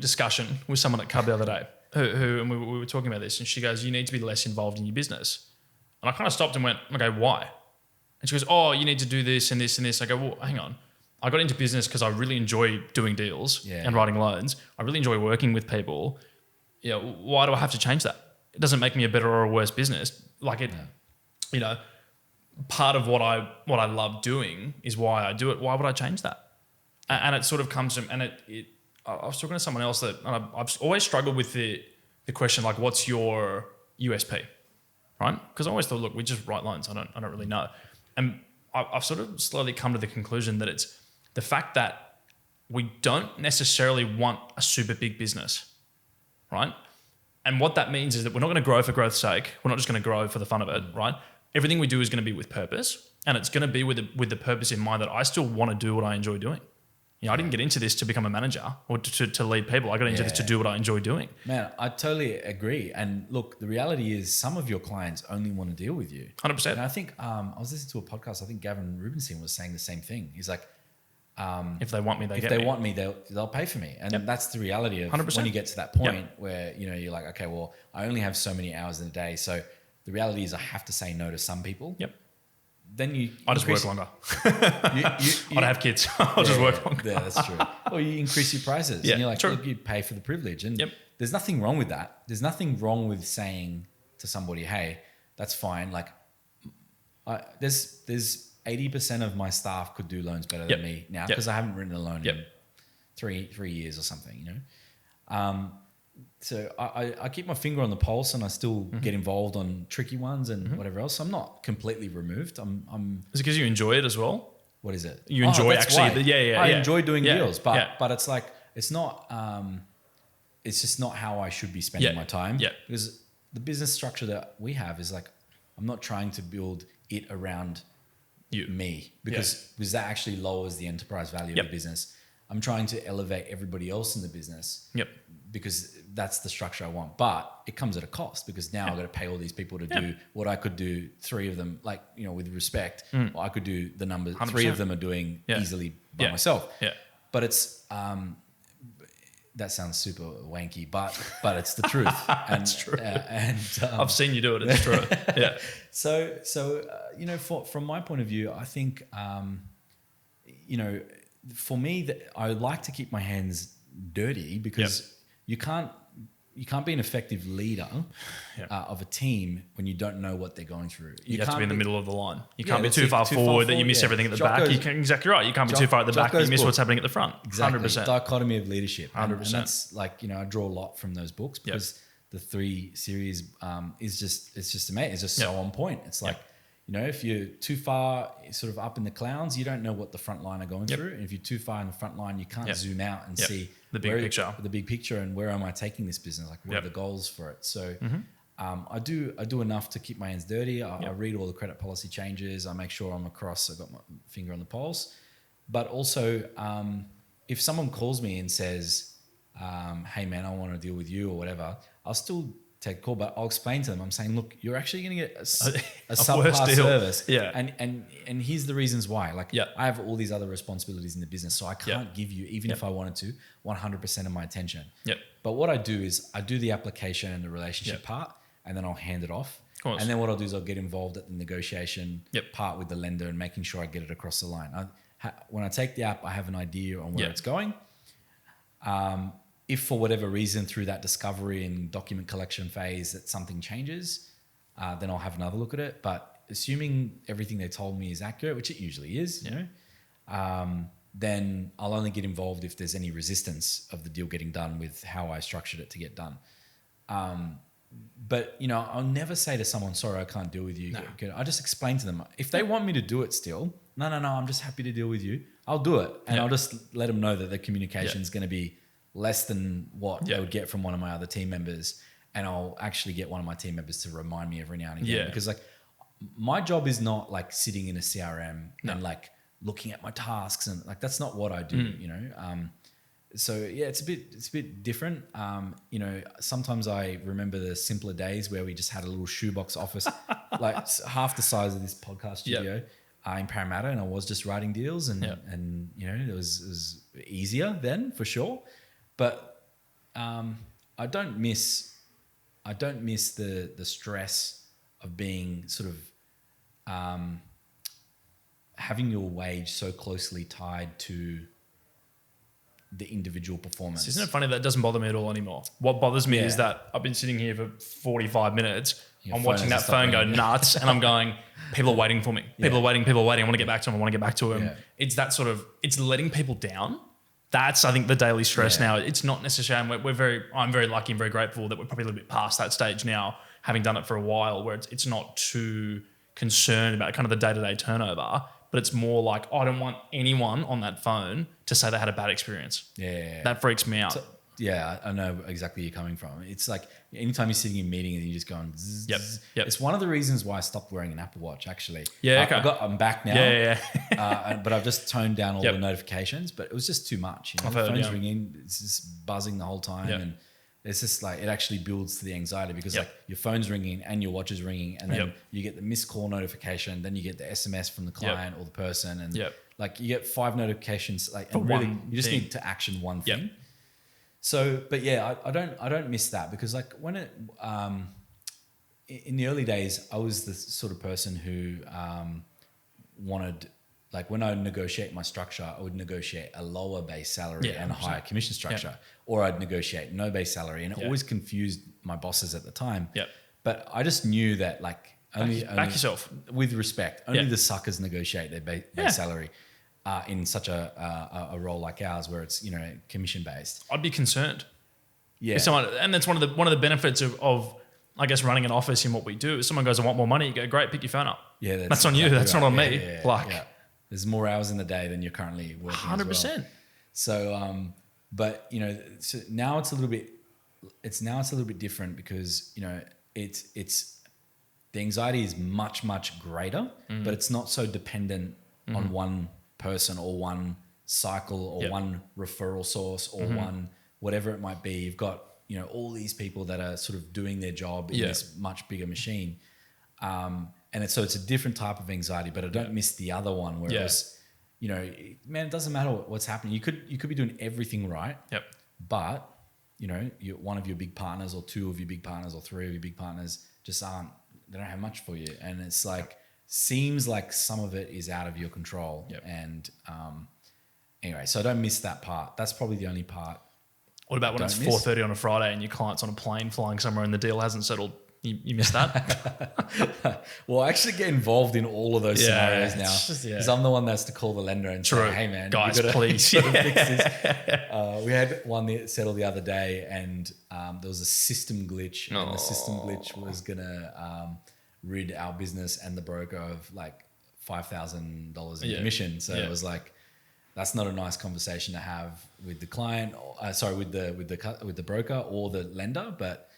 S1: discussion with someone at Cub the other day. and we were talking about this, and she goes, you need to be less involved in your business. And I kind of stopped and went, okay, why? And she goes, oh, you need to do this and this and this. I go, well, hang on. I got into business because I really enjoy doing deals and writing loans. I really enjoy working with people. You know, why do I have to change that? It doesn't make me a better or a worse business. Like it, you know, part of what I love doing is why I do it. Why would I change that? And it sort of comes from, and I was talking to someone else that I've always struggled with the question, like, what's your USP, right? Because I always thought, look, we just write loans. I don't really know. And I've sort of slowly come to the conclusion that it's the fact that we don't necessarily want a super big business, right? And what that means is that we're not going to grow for growth's sake. We're not just going to grow for the fun of it, right? Everything we do is going to be with purpose, and it's going to be with the purpose in mind that I still want to do what I enjoy doing. You know, I didn't get into this to become a manager or to lead people. I got into this to do what I enjoy doing.
S2: Man, I totally agree. And look, the reality is some of your clients only want to deal with you.
S1: 100%.
S2: And I think I was listening to a podcast. I think Gavin Rubinstein was saying the same thing. He's like,
S1: if they want me,
S2: want me, they'll pay for me. And that's the reality of
S1: 100%.
S2: when you get to that point where, you know, you're like, okay, well, I only have so many hours in a day. So the reality is I have to say no to some people.
S1: Yep.
S2: Then
S1: I just work longer. I don't have kids. I'll just work longer.
S2: Yeah, that's true. Or you increase your prices.
S1: Yeah,
S2: and you're like,
S1: true.
S2: look, you pay for the privilege. And there's nothing wrong with that. There's nothing wrong with saying to somebody, hey, that's fine. Like, there's 80% of my staff could do loans better than me now because I haven't written a loan in three years or something, you know? So I keep my finger on the pulse, and I still get involved on tricky ones and whatever else. So I'm not completely removed. Is
S1: it because you enjoy it as well?
S2: What is it?
S1: You enjoy actually?
S2: I enjoy doing deals, but it's like it's not. It's just not how I should be spending my time. Yeah. Because the business structure that we have is like, I'm not trying to build it around me because that actually lowers the enterprise value of the business. I'm trying to elevate everybody else in the business. Because that's the structure I want. But it comes at a cost because now I've got to pay all these people to do what I could do, three of them, like, you know, with respect, or I could do the numbers, 100%. Three of them are doing easily by myself. But it's, that sounds super wanky, but it's the truth. And,
S1: it's true. I've seen you do it. It's true.
S2: So you know, from my point of view, I think, you know, for me, I like to keep my hands dirty because you can't be an effective leader of a team when you don't know what they're going through.
S1: You have to be in the middle of the line. You can't be too far forward that you miss everything at the back. Exactly right. You can't be too far at the back that you miss what's happening at the front.
S2: Exactly.
S1: 100%.
S2: Dichotomy of leadership.
S1: 100%.
S2: And that's like, you know, I draw a lot from those books because the 3 series is just amazing. It's just so on point. It's like, you know, if you're too far sort of up in the clouds, you don't know what the front line are going through. And if you're too far in the front line, you can't zoom out and see
S1: the big picture
S2: and where am I taking this business? Like, what are the goals for it? So I do enough to keep my hands dirty. I read all the credit policy changes. I make sure I'm across. I've got my finger on the pulse. But also, if someone calls me and says, hey man, I want to deal with you or whatever, I'll still take a call, but I'll explain to them. I'm saying, look, you're actually going to get a subpar service. And here's the reasons why. Like, I have all these other responsibilities in the business, so I can't give you, even if I wanted to, 100% of my attention. But what I do is I do the application and the relationship part, and then I'll hand it off. And then what I'll do is I'll get involved at the negotiation part with the lender and making sure I get it across the line. When I take the app, I have an idea on where it's going. If for whatever reason through that discovery and document collection phase that something changes, then I'll have another look at it. But assuming everything they told me is accurate, which it usually is, you know, then I'll only get involved if there's any resistance of the deal getting done with how I structured it to get done. But, you know, I'll never say to someone, sorry, I can't deal with you. No. I just explain to them. If they want me to do it still, no, I'm just happy to deal with you. I'll do it. And I'll just let them know that the communication is going to be less than what they would get from one of my other team members. And I'll actually get one of my team members to remind me every now and again. Because like my job is not like sitting in a CRM and like looking at my tasks and like, that's not what I do, you know? So yeah, it's a bit different. You know, sometimes I remember the simpler days where we just had a little shoebox office, like half the size of this podcast studio in Parramatta, and I was just writing deals and you know, it was easier then for sure. But I I don't miss the stress of being sort of having your wage so closely tied to the individual performance.
S1: Isn't it funny that doesn't bother me at all anymore? What bothers me is that I've been sitting here for 45 minutes. I'm watching that phone go nuts and I'm going, people are waiting for me. People are waiting. I want to get back to them.
S2: Yeah.
S1: It's that sort of, it's letting people down. That's, I think, the daily stress now. It's not necessarily, I'm very lucky and very grateful that we're probably a little bit past that stage now, having done it for a while, where it's not too concerned about kind of the day-to-day turnover, but it's more like, I don't want anyone on that phone to say they had a bad experience.
S2: Yeah.
S1: That freaks me out.
S2: So, I know exactly where you're coming from. It's like anytime you're sitting in meetings and you're just going zzz, zzz.
S1: Yep.
S2: It's one of the reasons why I stopped wearing an Apple Watch, actually.
S1: Yeah, okay.
S2: I'm back now.
S1: Yeah.
S2: But I've just toned down all the notifications, but it was just too much. You know, the phone's ringing, it's just buzzing the whole time. And it's just like, it actually builds to the anxiety because like your phone's ringing and your watch is ringing and then you get the missed call notification, then you get the SMS from the client or the person. And like you get 5 notifications, like, and really you just need to action one thing. So, but yeah, I don't miss that because like when it, in the early days, I was the sort of person who wanted, like when I negotiate my structure, I would negotiate a lower base salary and a higher commission structure, or I'd negotiate no base salary, and it always confused my bosses at the time. But I just knew that like only
S1: back yourself
S2: with respect. Only the suckers negotiate their base salary. In such a role like ours, where it's commission based,
S1: I'd be concerned.
S2: Yeah,
S1: if someone, and that's one of the benefits of I guess running an office in what we do. If someone goes, I want more money, you go, great, pick your phone up.
S2: Yeah,
S1: that's on you. That's not on me.
S2: There's more hours in the day than you're currently working.
S1: 100%.
S2: So, but so now it's a little bit different because it's the anxiety is much greater, but it's not so dependent on one person or one cycle or one referral source or one whatever it might be. You've got all these people that are sort of doing their job in this much bigger machine, and so it's a different type of anxiety. But I don't miss the other one where it was, man, it doesn't matter what's happening. You could be doing everything right, but one of your big partners or 2 of your big partners or 3 of your big partners just they don't have much for you, and it's like. Seems like some of it is out of your control. And anyway, so I don't miss that part. That's probably the only part.
S1: What about when it's 4:30 on a Friday and your client's on a plane flying somewhere and the deal hasn't settled? You miss that?
S2: Well, I actually get involved in all of those scenarios now because I'm the one that has to call the lender and say, hey man,
S1: guys, please
S2: fix this. We had one that settled the other day and there was a system glitch and the system glitch was going to rid our business and the broker of like $5,000 in commission. So it was like, that's not a nice conversation to have with the client, with the broker or the lender. But,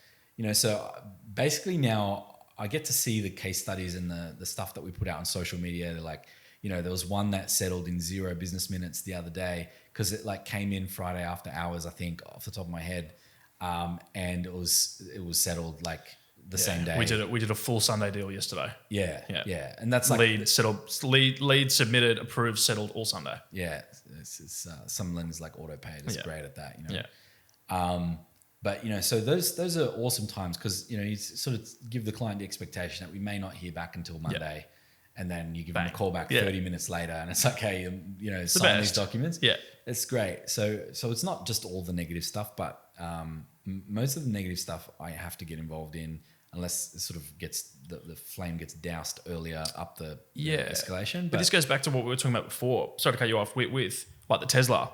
S2: so basically now I get to see the case studies and the stuff that we put out on social media. They're like, there was one that settled in 0 business minutes the other day because it like came in Friday after hours, I think off the top of my head. And it was settled like, the same day.
S1: We did a full Sunday deal yesterday.
S2: Yeah. And that's like
S1: lead submitted, approved, settled all Sunday.
S2: Yeah. It's some lenders like AutoPay is great at that, But so those are awesome times because you sort of give the client the expectation that we may not hear back until Monday, and then you give them a call back 30 minutes later, and it's like, hey, sign these documents. Yeah, it's great. So it's not just all the negative stuff, but most of the negative stuff I have to get involved in unless it sort of gets the flame gets doused earlier up the escalation.
S1: But this goes back to what we were talking about before. Sorry to cut you off with like the Tesla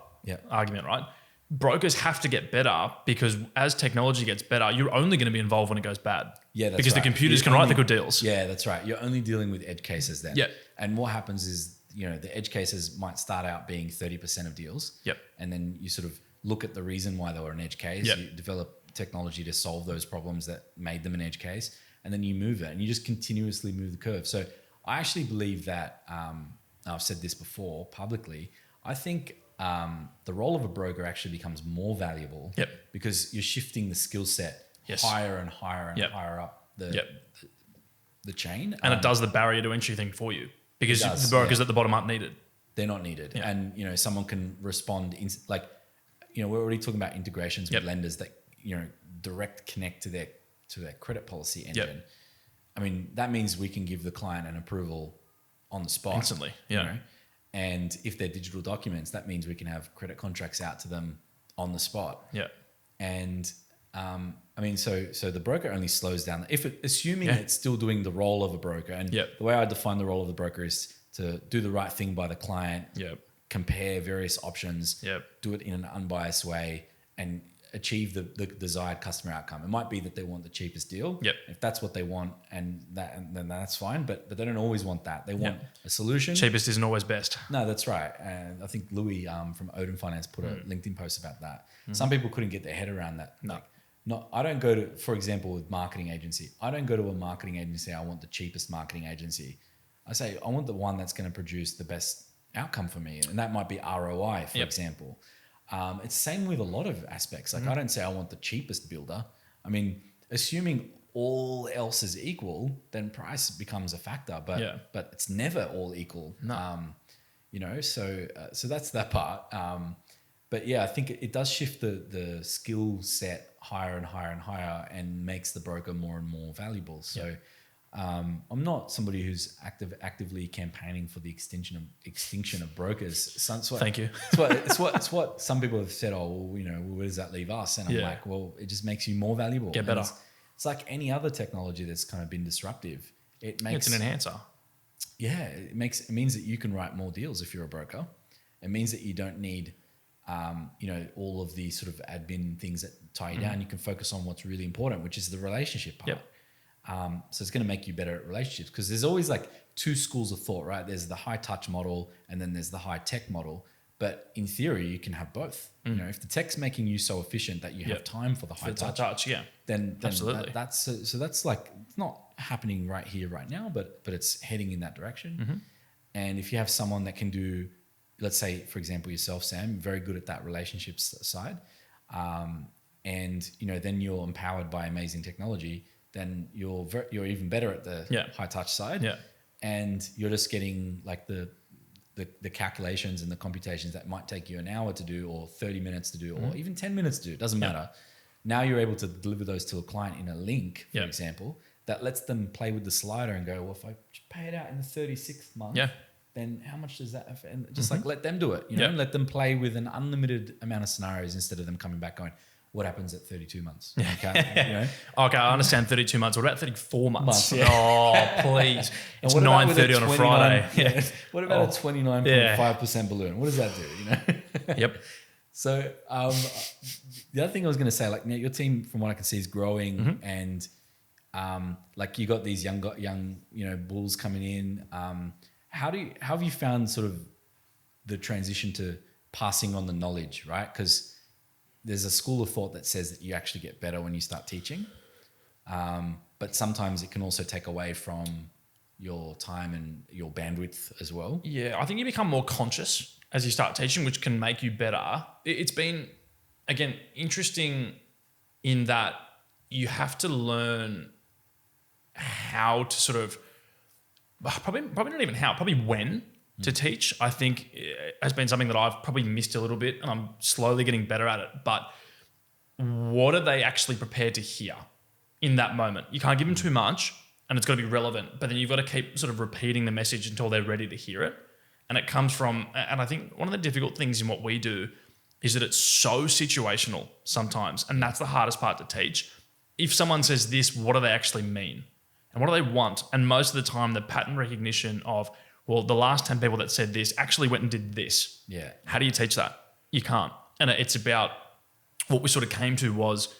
S1: argument, right? Brokers have to get better because as technology gets better, you're only going to be involved when it goes bad. Yeah, that's because the computers can write the good deals.
S2: Yeah, that's right. You're only dealing with edge cases then.
S1: Yeah.
S2: And what happens is, the edge cases might start out being 30% of deals.
S1: Yep.
S2: And then you sort of look at the reason why they were an edge case.
S1: Yep.
S2: You develop technology to solve those problems that made them an edge case. And then you move it and you just continuously move the curve. So I actually believe that, I've said this before publicly, I think the role of a broker actually becomes more valuable because you're shifting the skill set higher and higher and higher up the chain.
S1: And it does the barrier to entry thing for you because the brokers at the bottom aren't needed.
S2: They're not needed. Yeah. And, someone can respond we're already talking about integrations with lenders that, direct connect to their credit policy engine, I mean, that means we can give the client an approval on the spot
S1: instantly.
S2: You know? And if they're digital documents, that means we can have credit contracts out to them on the spot.
S1: Yeah.
S2: And I mean, so the broker only slows down assuming it's still doing the role of a broker. And the way I define the role of the broker is to do the right thing by the client, compare various options, do it in an unbiased way, and achieve the desired customer outcome. It might be that they want the cheapest deal. If that's what they want, then that's fine. But they don't always want that. They want a solution.
S1: Cheapest isn't always best.
S2: No, that's right. And I think Louis from Odin Finance put a LinkedIn post about that. Some people couldn't get their head around that.
S1: No.
S2: I don't go to, for example, with marketing agency. I don't go to a marketing agency. I want the cheapest marketing agency. I say I want the one that's going to produce the best outcome for me, and that might be ROI, for example. It's the same with a lot of aspects. Like I don't say I want the cheapest builder. I mean, assuming all else is equal, then price becomes a factor. But it's never all equal.
S1: No.
S2: You know, so that's that part. But yeah, I think it does shift the skill set higher and higher and higher, and makes the broker more and more valuable. So I'm not somebody who's actively campaigning for the extinction of brokers.
S1: Thank you.
S2: It's what some people have said. Oh, well, you know, where does that leave us? And I'm like, well, it just makes you more valuable.
S1: Get better.
S2: It's like any other technology that's kind of been disruptive. It's
S1: an enhancer.
S2: Yeah, it means that you can write more deals if you're a broker. It means that you don't need all of the sort of admin things that tie you down. You can focus on what's really important, which is the relationship part. So it's going to make you better at relationships, because there's always like two schools of thought, right? There's the high touch model, and then there's the high tech model. But in theory, you can have both. You know, if the tech's making you so efficient that you have time for the high touch, then
S1: absolutely.
S2: That's like, it's not happening right here, right now, but it's heading in that direction. And if you have someone that can do, let's say, for example, yourself, Sam, very good at that relationships side, and then you're empowered by amazing technology, then you're even better at the high touch side, and you're just getting like the calculations and the computations that might take you an hour to do, or 30 minutes to do, or even 10 minutes to do. It doesn't matter. Now you're able to deliver those to a client in a link, for example, that lets them play with the slider and go, well, if I pay it out in the 36th month, then how much does that have? And just like let them do it, let them play with an unlimited amount of scenarios, instead of them coming back going, what happens at 32 months? Okay,
S1: Okay, I understand 32 months. What about 34 months? Oh, please. It's 9:30 on a Friday.
S2: What about a 29.5% balloon? What does that do?
S1: Yep.
S2: So the other thing I was going to say, like, now your team, from what I can see, is growing, and like you got these young bulls coming in. How have you found sort of the transition to passing on the knowledge, right? Because there's a school of thought that says that you actually get better when you start teaching, but sometimes it can also take away from your time and your bandwidth as well.
S1: Yeah, I think you become more conscious as you start teaching, which can make you better. It's been, again, interesting in that you have to learn how to sort of, probably not even how, probably when to teach. I think has been something that I've probably missed a little bit, and I'm slowly getting better at it. But what are they actually prepared to hear in that moment? You can't give them too much, and it's got to be relevant, but then you've got to keep sort of repeating the message until they're ready to hear it. And it comes from, and I think one of the difficult things in what we do is that it's so situational sometimes, and that's the hardest part to teach. If someone says this, what do they actually mean? And what do they want? And most of the time, the pattern recognition of, well, the last 10 people that said this actually went and did this.
S2: Yeah.
S1: How do you teach that? You can't. And it's about, what we sort of came to was,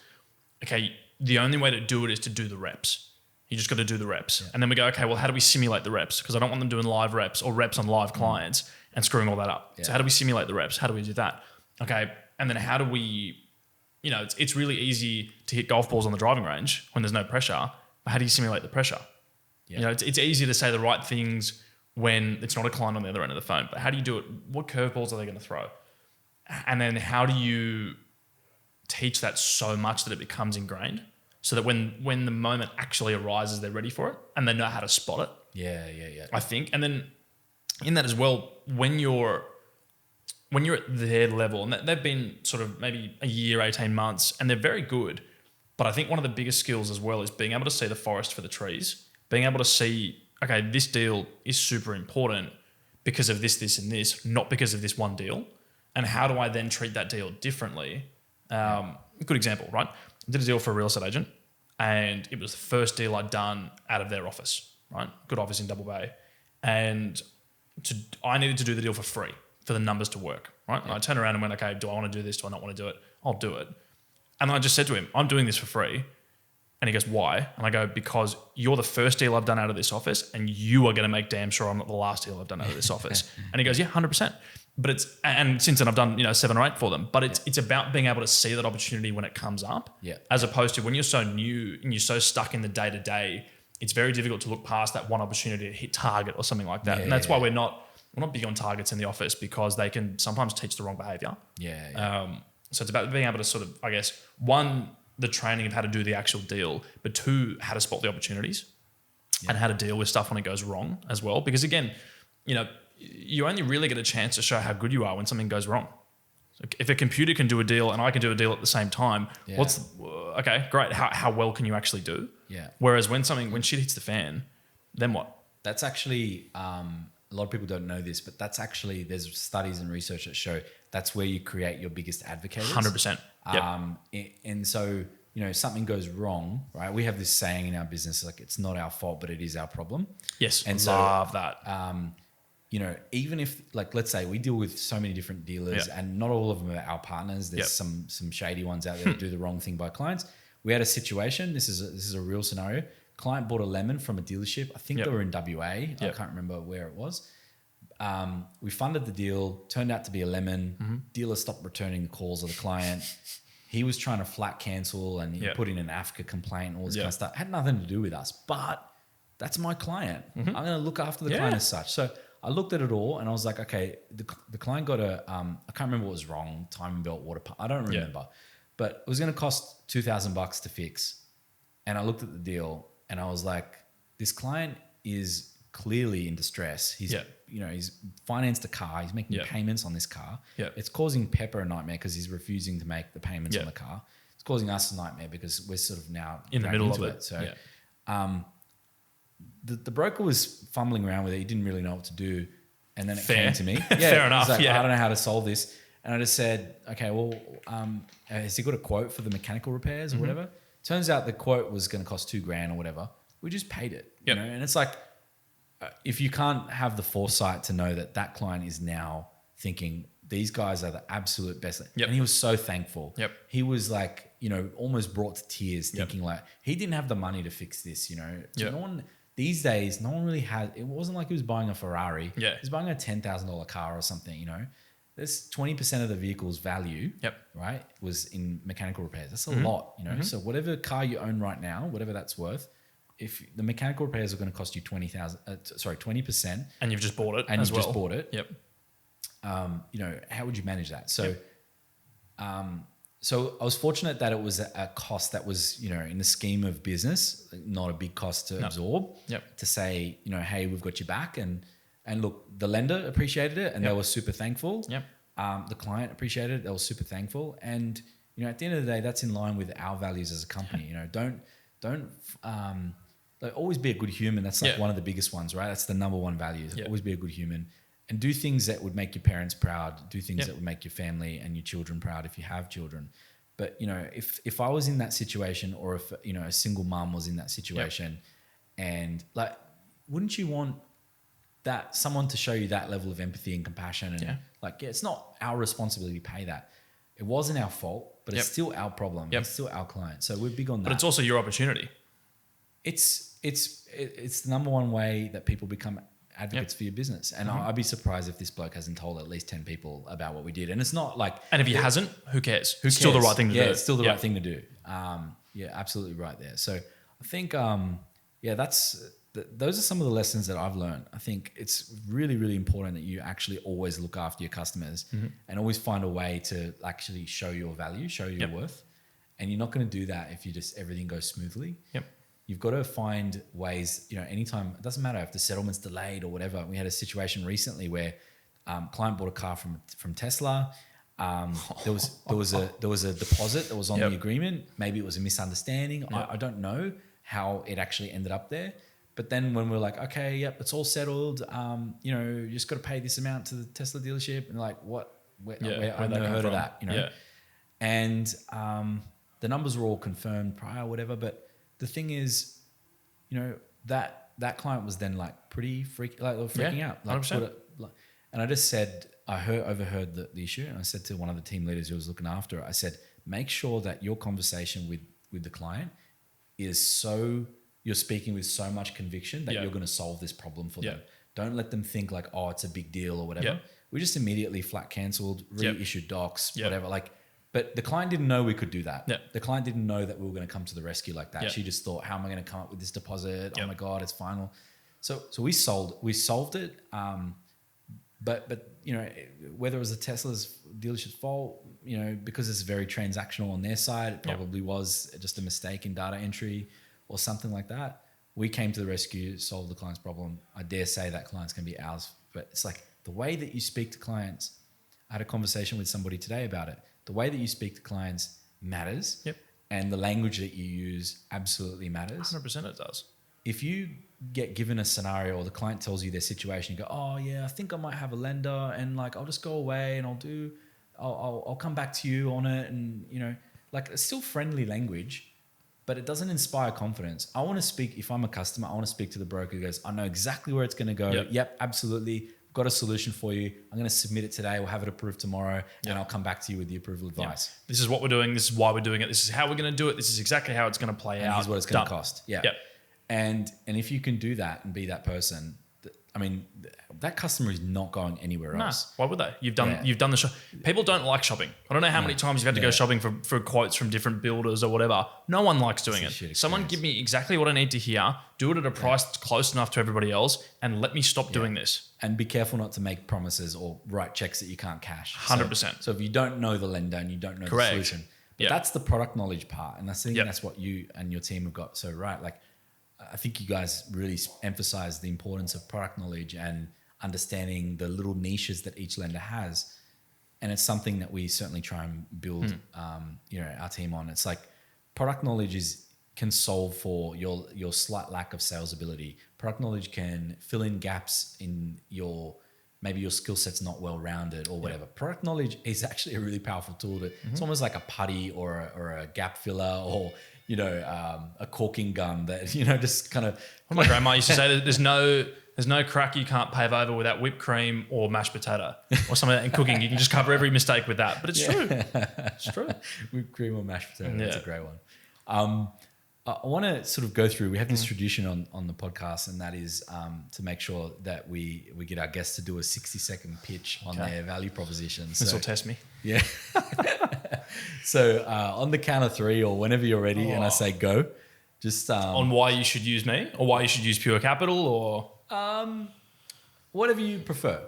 S1: okay, the only way to do it is to do the reps. You just got to do the reps. Yeah. And then we go, okay, well, how do we simulate the reps? Because I don't want them doing live reps or reps on live clients and screwing all that up. Yeah. So how do we simulate the reps? How do we do that? Okay. And then how do we, it's really easy to hit golf balls on the driving range when there's no pressure. But how do you simulate the pressure? Yeah. It's easy to say the right things when it's not a client on the other end of the phone. But how do you do it? What curveballs are they going to throw? And then how do you teach that so much that it becomes ingrained, so that when the moment actually arises, they're ready for it and they know how to spot it?
S2: Yeah.
S1: I think. And then in that as well, when you're at their level, and they've been sort of maybe a year, 18 months, and they're very good, But I think one of the biggest skills as well is being able to see the forest for the trees, being able to see, okay, this deal is super important because of this, and this, not because of this one deal. And how do I then treat that deal differently? Good example, right? I did a deal for a real estate agent, and it was the first deal I'd done out of their office, right? Good office in Double Bay. And I needed to do the deal for free for the numbers to work, right? And I turned around and went, okay, do I want to do this? Do I not want to do it? I'll do it. And then I just said to him, I'm doing this for free. And he goes, why? And I go, because you're the first deal I've done out of this office, and you are going to make damn sure I'm not the last deal I've done out of this office. And he goes, yeah, 100%. But and since then I've done 7 or 8 for them. But it's about being able to see that opportunity when it comes up, as opposed to when you're so new and you're so stuck in the day to day. It's very difficult to look past that one opportunity to hit target or something like that. And that's why we're not big on targets in the office, because they can sometimes teach the wrong behavior. So it's about being able to sort of, I guess, one, the training of how to do the actual deal, but 2, how to spot the opportunities and how to deal with stuff when it goes wrong as well. Because again, you only really get a chance to show how good you are when something goes wrong. So if a computer can do a deal and I can do a deal at the same time, okay, great. How well can you actually do? Whereas when shit hits the fan, then what?
S2: That's actually, a lot of people don't know this, but that's actually, there's studies and research that show that's where you create your biggest advocates.
S1: 100%.
S2: And so, something goes wrong, right? We have this saying in our business, like, it's not our fault, but it is our problem.
S1: Yes.
S2: And
S1: love that.
S2: Even if, like, let's say we deal with so many different dealers and not all of them are our partners. There's some shady ones out there that do the wrong thing by clients. We had a situation. This is a real scenario. Client bought a lemon from a dealership. I think they were in WA. I can't remember where it was. We funded the deal. Turned out to be a lemon. Dealer stopped returning the calls of the client. He was trying to flat cancel, and he put in an AFCA complaint and all this kind of stuff. Had nothing to do with us, but that's my client. I'm going to look after the client as such. So I looked at it all and I was like, okay, the client got I can't remember what was wrong, timing belt, water pump. I don't remember, but it was going to cost $2,000 to fix. And I looked at the deal and I was like, this client is clearly in distress. He's financed a car. He's making payments on this car. It's causing Pepper a nightmare because he's refusing to make the payments on the car. It's causing us a nightmare because we're sort of now
S1: in the middle of it.
S2: So, the broker was fumbling around with it. He didn't really know what to do. And then it came to me.
S1: Fair enough.
S2: Like, I don't know how to solve this. And I just said, okay, well, has he got a quote for the mechanical repairs or whatever? Turns out the quote was going to cost $2,000 or whatever. We just paid it. And it's like, if you can't have the foresight to know that client is now thinking these guys are the absolute best. And he was so thankful. He was like, almost brought to tears thinking like, he didn't have the money to fix this, So no one, these days, no one really had, it wasn't like he was buying a Ferrari. He was buying a $10,000 car or something, There's 20% of the vehicle's value, right, was in mechanical repairs. That's a lot, So whatever car you own right now, whatever that's worth, if the mechanical repairs are going to cost you 20%,
S1: and you've just bought it,
S2: just bought it, how would you manage that? So, so I was fortunate that it was a cost that was, in the scheme of business, not a big cost to absorb. To say, hey, we've got your back, and look, the lender appreciated it, and they were super thankful. The client appreciated it; they were super thankful, and at the end of the day, that's in line with our values as a company. Don't like, always be a good human. That's like one of the biggest ones, right? That's the number one value. Always be a good human, and do things that would make your parents proud. Do things that would make your family and your children proud if you have children. But if I was in that situation, or if a single mom was in that situation, and like, wouldn't you want that someone to show you that level of empathy and compassion? And it's not our responsibility to pay that. It wasn't our fault, but it's still our problem. It's still our client. So we're big on that.
S1: But it's also your opportunity.
S2: It's the number one way that people become advocates for your business. And I'd be surprised if this bloke hasn't told at least 10 people about what we did. And it's not like...
S1: And if he hasn't, who cares? It's still the right thing to do.
S2: It's still the right thing to do. Absolutely right there. So I think, those are some of the lessons that I've learned. I think it's really, really important that you actually always look after your customers and always find a way to actually show your value, show your worth. And you're not going to do that if everything goes smoothly. You've got to find ways, anytime, it doesn't matter if the settlement's delayed or whatever. We had a situation recently where client bought a car from Tesla. There was a deposit that was on the agreement. Maybe it was a misunderstanding. I don't know how it actually ended up there. But then when we're like, okay, yep, it's all settled. You just got to pay this amount to the Tesla dealership, and like, what? I've never heard of that. And the numbers were all confirmed prior, whatever. But the thing is, that client was then like pretty freaking out. Like,
S1: 100%.
S2: And I just said, overheard the issue, and I said to one of the team leaders who was looking after it, I said, make sure that your conversation with the client is you're speaking with so much conviction that you're going to solve this problem for them. Don't let them think like, oh, it's a big deal or whatever. We just immediately flat cancelled, reissued docs, whatever. But the client didn't know we could do that. The client didn't know that we were going to come to the rescue like that. She just thought, how am I going to come up with this deposit? Oh my God, it's final. So we solved it. But whether it was the Tesla's dealership's fault, because it's very transactional on their side, it probably was just a mistake in data entry or something like that. We came to the rescue, solved the client's problem. I dare say that client's going to be ours. But it's like the way that you speak to clients. I had a conversation with somebody today about it. The way that you speak to clients matters. And the language that you use absolutely matters.
S1: 100% it does.
S2: If you get given a scenario or the client tells you their situation, you go, oh yeah, I think I might have a lender, and like, I'll just go away and I'll come back to you on it. And like, it's still friendly language, but it doesn't inspire confidence. I want to speak, if I'm a customer, I want to speak to the broker who goes, I know exactly where it's going to go. Yep, absolutely. Got a solution for you. I'm going to submit it today. We'll have it approved tomorrow, and I'll come back to you with the approval advice.
S1: This is what we're doing. This is why we're doing it. This is how we're going to do it. This is exactly how it's going to play out.
S2: Here's what it's going to cost. And if you can do that and be that person, that customer is not going anywhere else.
S1: Why would they? You've done the shop. People don't like shopping. I don't know how many times you've had to go shopping for quotes from different builders or whatever. No one likes doing it. Someone give me exactly what I need to hear, do it at a price close enough to everybody else, and let me stop doing this.
S2: And be careful not to make promises or write checks that you can't cash.
S1: 100%.
S2: So if you don't know the lender and you don't know the solution, but that's the product knowledge part. And I think that's what you and your team have got so right. Like, I think you guys really emphasize the importance of product knowledge and understanding the little niches that each lender has. And it's something that we certainly try and build, our team on. It's like product knowledge can solve for your slight lack of sales ability. Product knowledge can fill in gaps in maybe your skill set's not well-rounded or whatever. Product knowledge is actually a really powerful tool. It's almost like a putty or a gap filler or, a caulking gun that, just kind of...
S1: My grandma used to say that there's no crack you can't pave over without whipped cream or mashed potato or something like that in cooking. You can just cover every mistake with that. But it's true. It's true.
S2: Whipped cream or mashed potato. That's a great one. I want to sort of go through, we have this tradition on the podcast, and that is to make sure that we get our guests to do a 60-second pitch on their value proposition.
S1: This will test me.
S2: Yeah. So on the count of 3 or whenever you're ready and I say go, just...
S1: on why you should use me or why you should use Pure Capital or...
S2: whatever you prefer.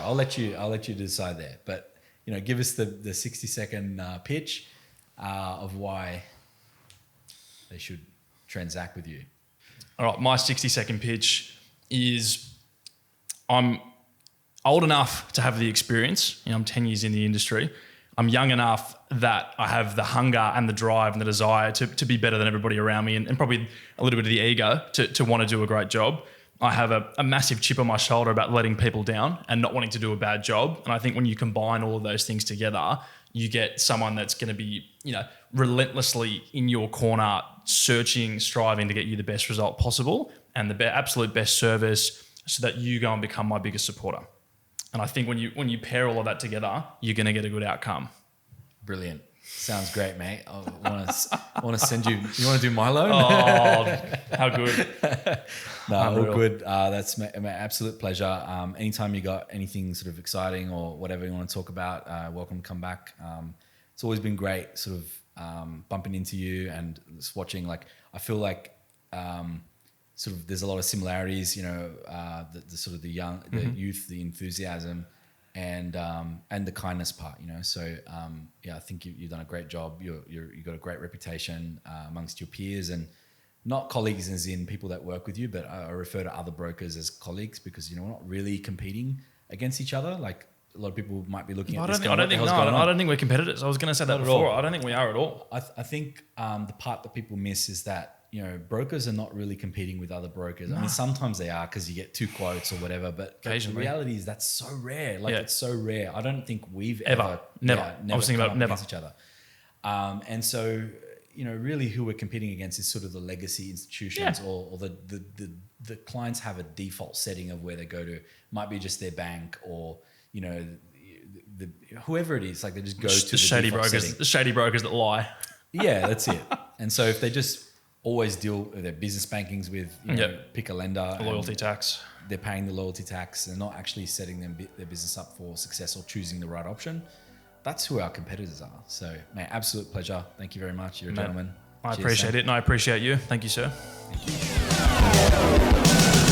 S2: I'll let you decide there. But, give us the 60-second pitch of why they should transact with you.
S1: All right, my 60-second pitch is I'm old enough to have the experience. I'm 10 years in the industry. I'm young enough that I have the hunger and the drive and the desire to be better than everybody around me and probably a little bit of the ego to want to do a great job. I have a massive chip on my shoulder about letting people down and not wanting to do a bad job. And I think when you combine all of those things together, you get someone that's going to be, relentlessly in your corner, searching, striving to get you the best result possible and the absolute best service so that you go and become my biggest supporter. And I think when you pair all of that together, you're going to get a good outcome.
S2: Brilliant. Sounds great, mate. I want to send you. You want to do my loan?
S1: Oh, how good.
S2: No, all good. That's my absolute pleasure. Anytime you got anything sort of exciting or whatever you want to talk about, welcome to come back. It's always been great sort of bumping into you and just watching. Like, I feel like sort of there's a lot of similarities, the sort of the young, the youth, the enthusiasm, and the kindness part, So I think you've done a great job. You've got a great reputation amongst your peers, and not colleagues as in people that work with you, but I refer to other brokers as colleagues because we're not really competing against each other. Like a lot of people might be looking at
S1: I
S2: this.
S1: don't think we're competitors. I was going to say that
S2: Not at
S1: before.
S2: all.
S1: I don't think we are at all.
S2: I think the part that people miss is that, brokers are not really competing with other brokers. I mean, sometimes they are because you get 2 quotes or whatever, but the reality is that's so rare. It's so rare. I don't think we've ever
S1: never.
S2: never
S1: I was thinking
S2: come
S1: about
S2: up
S1: never.
S2: against each other. And so, really who we're competing against is sort of the legacy institutions or the clients have a default setting of where they go to. Might be just their bank or, whoever it is, like they just go to the
S1: shady
S2: default
S1: brokers,
S2: setting.
S1: the shady brokers that lie.
S2: Yeah, that's it. And so if they just always deal with their business bankings with, pick a lender.
S1: Loyalty tax.
S2: They're paying the loyalty tax. They're not actually setting their business up for success or choosing the right option. That's who our competitors are. So, mate, absolute pleasure. Thank you very much. You're a gentleman.
S1: I appreciate it, and I appreciate you. Thank you, sir.
S2: Thank you.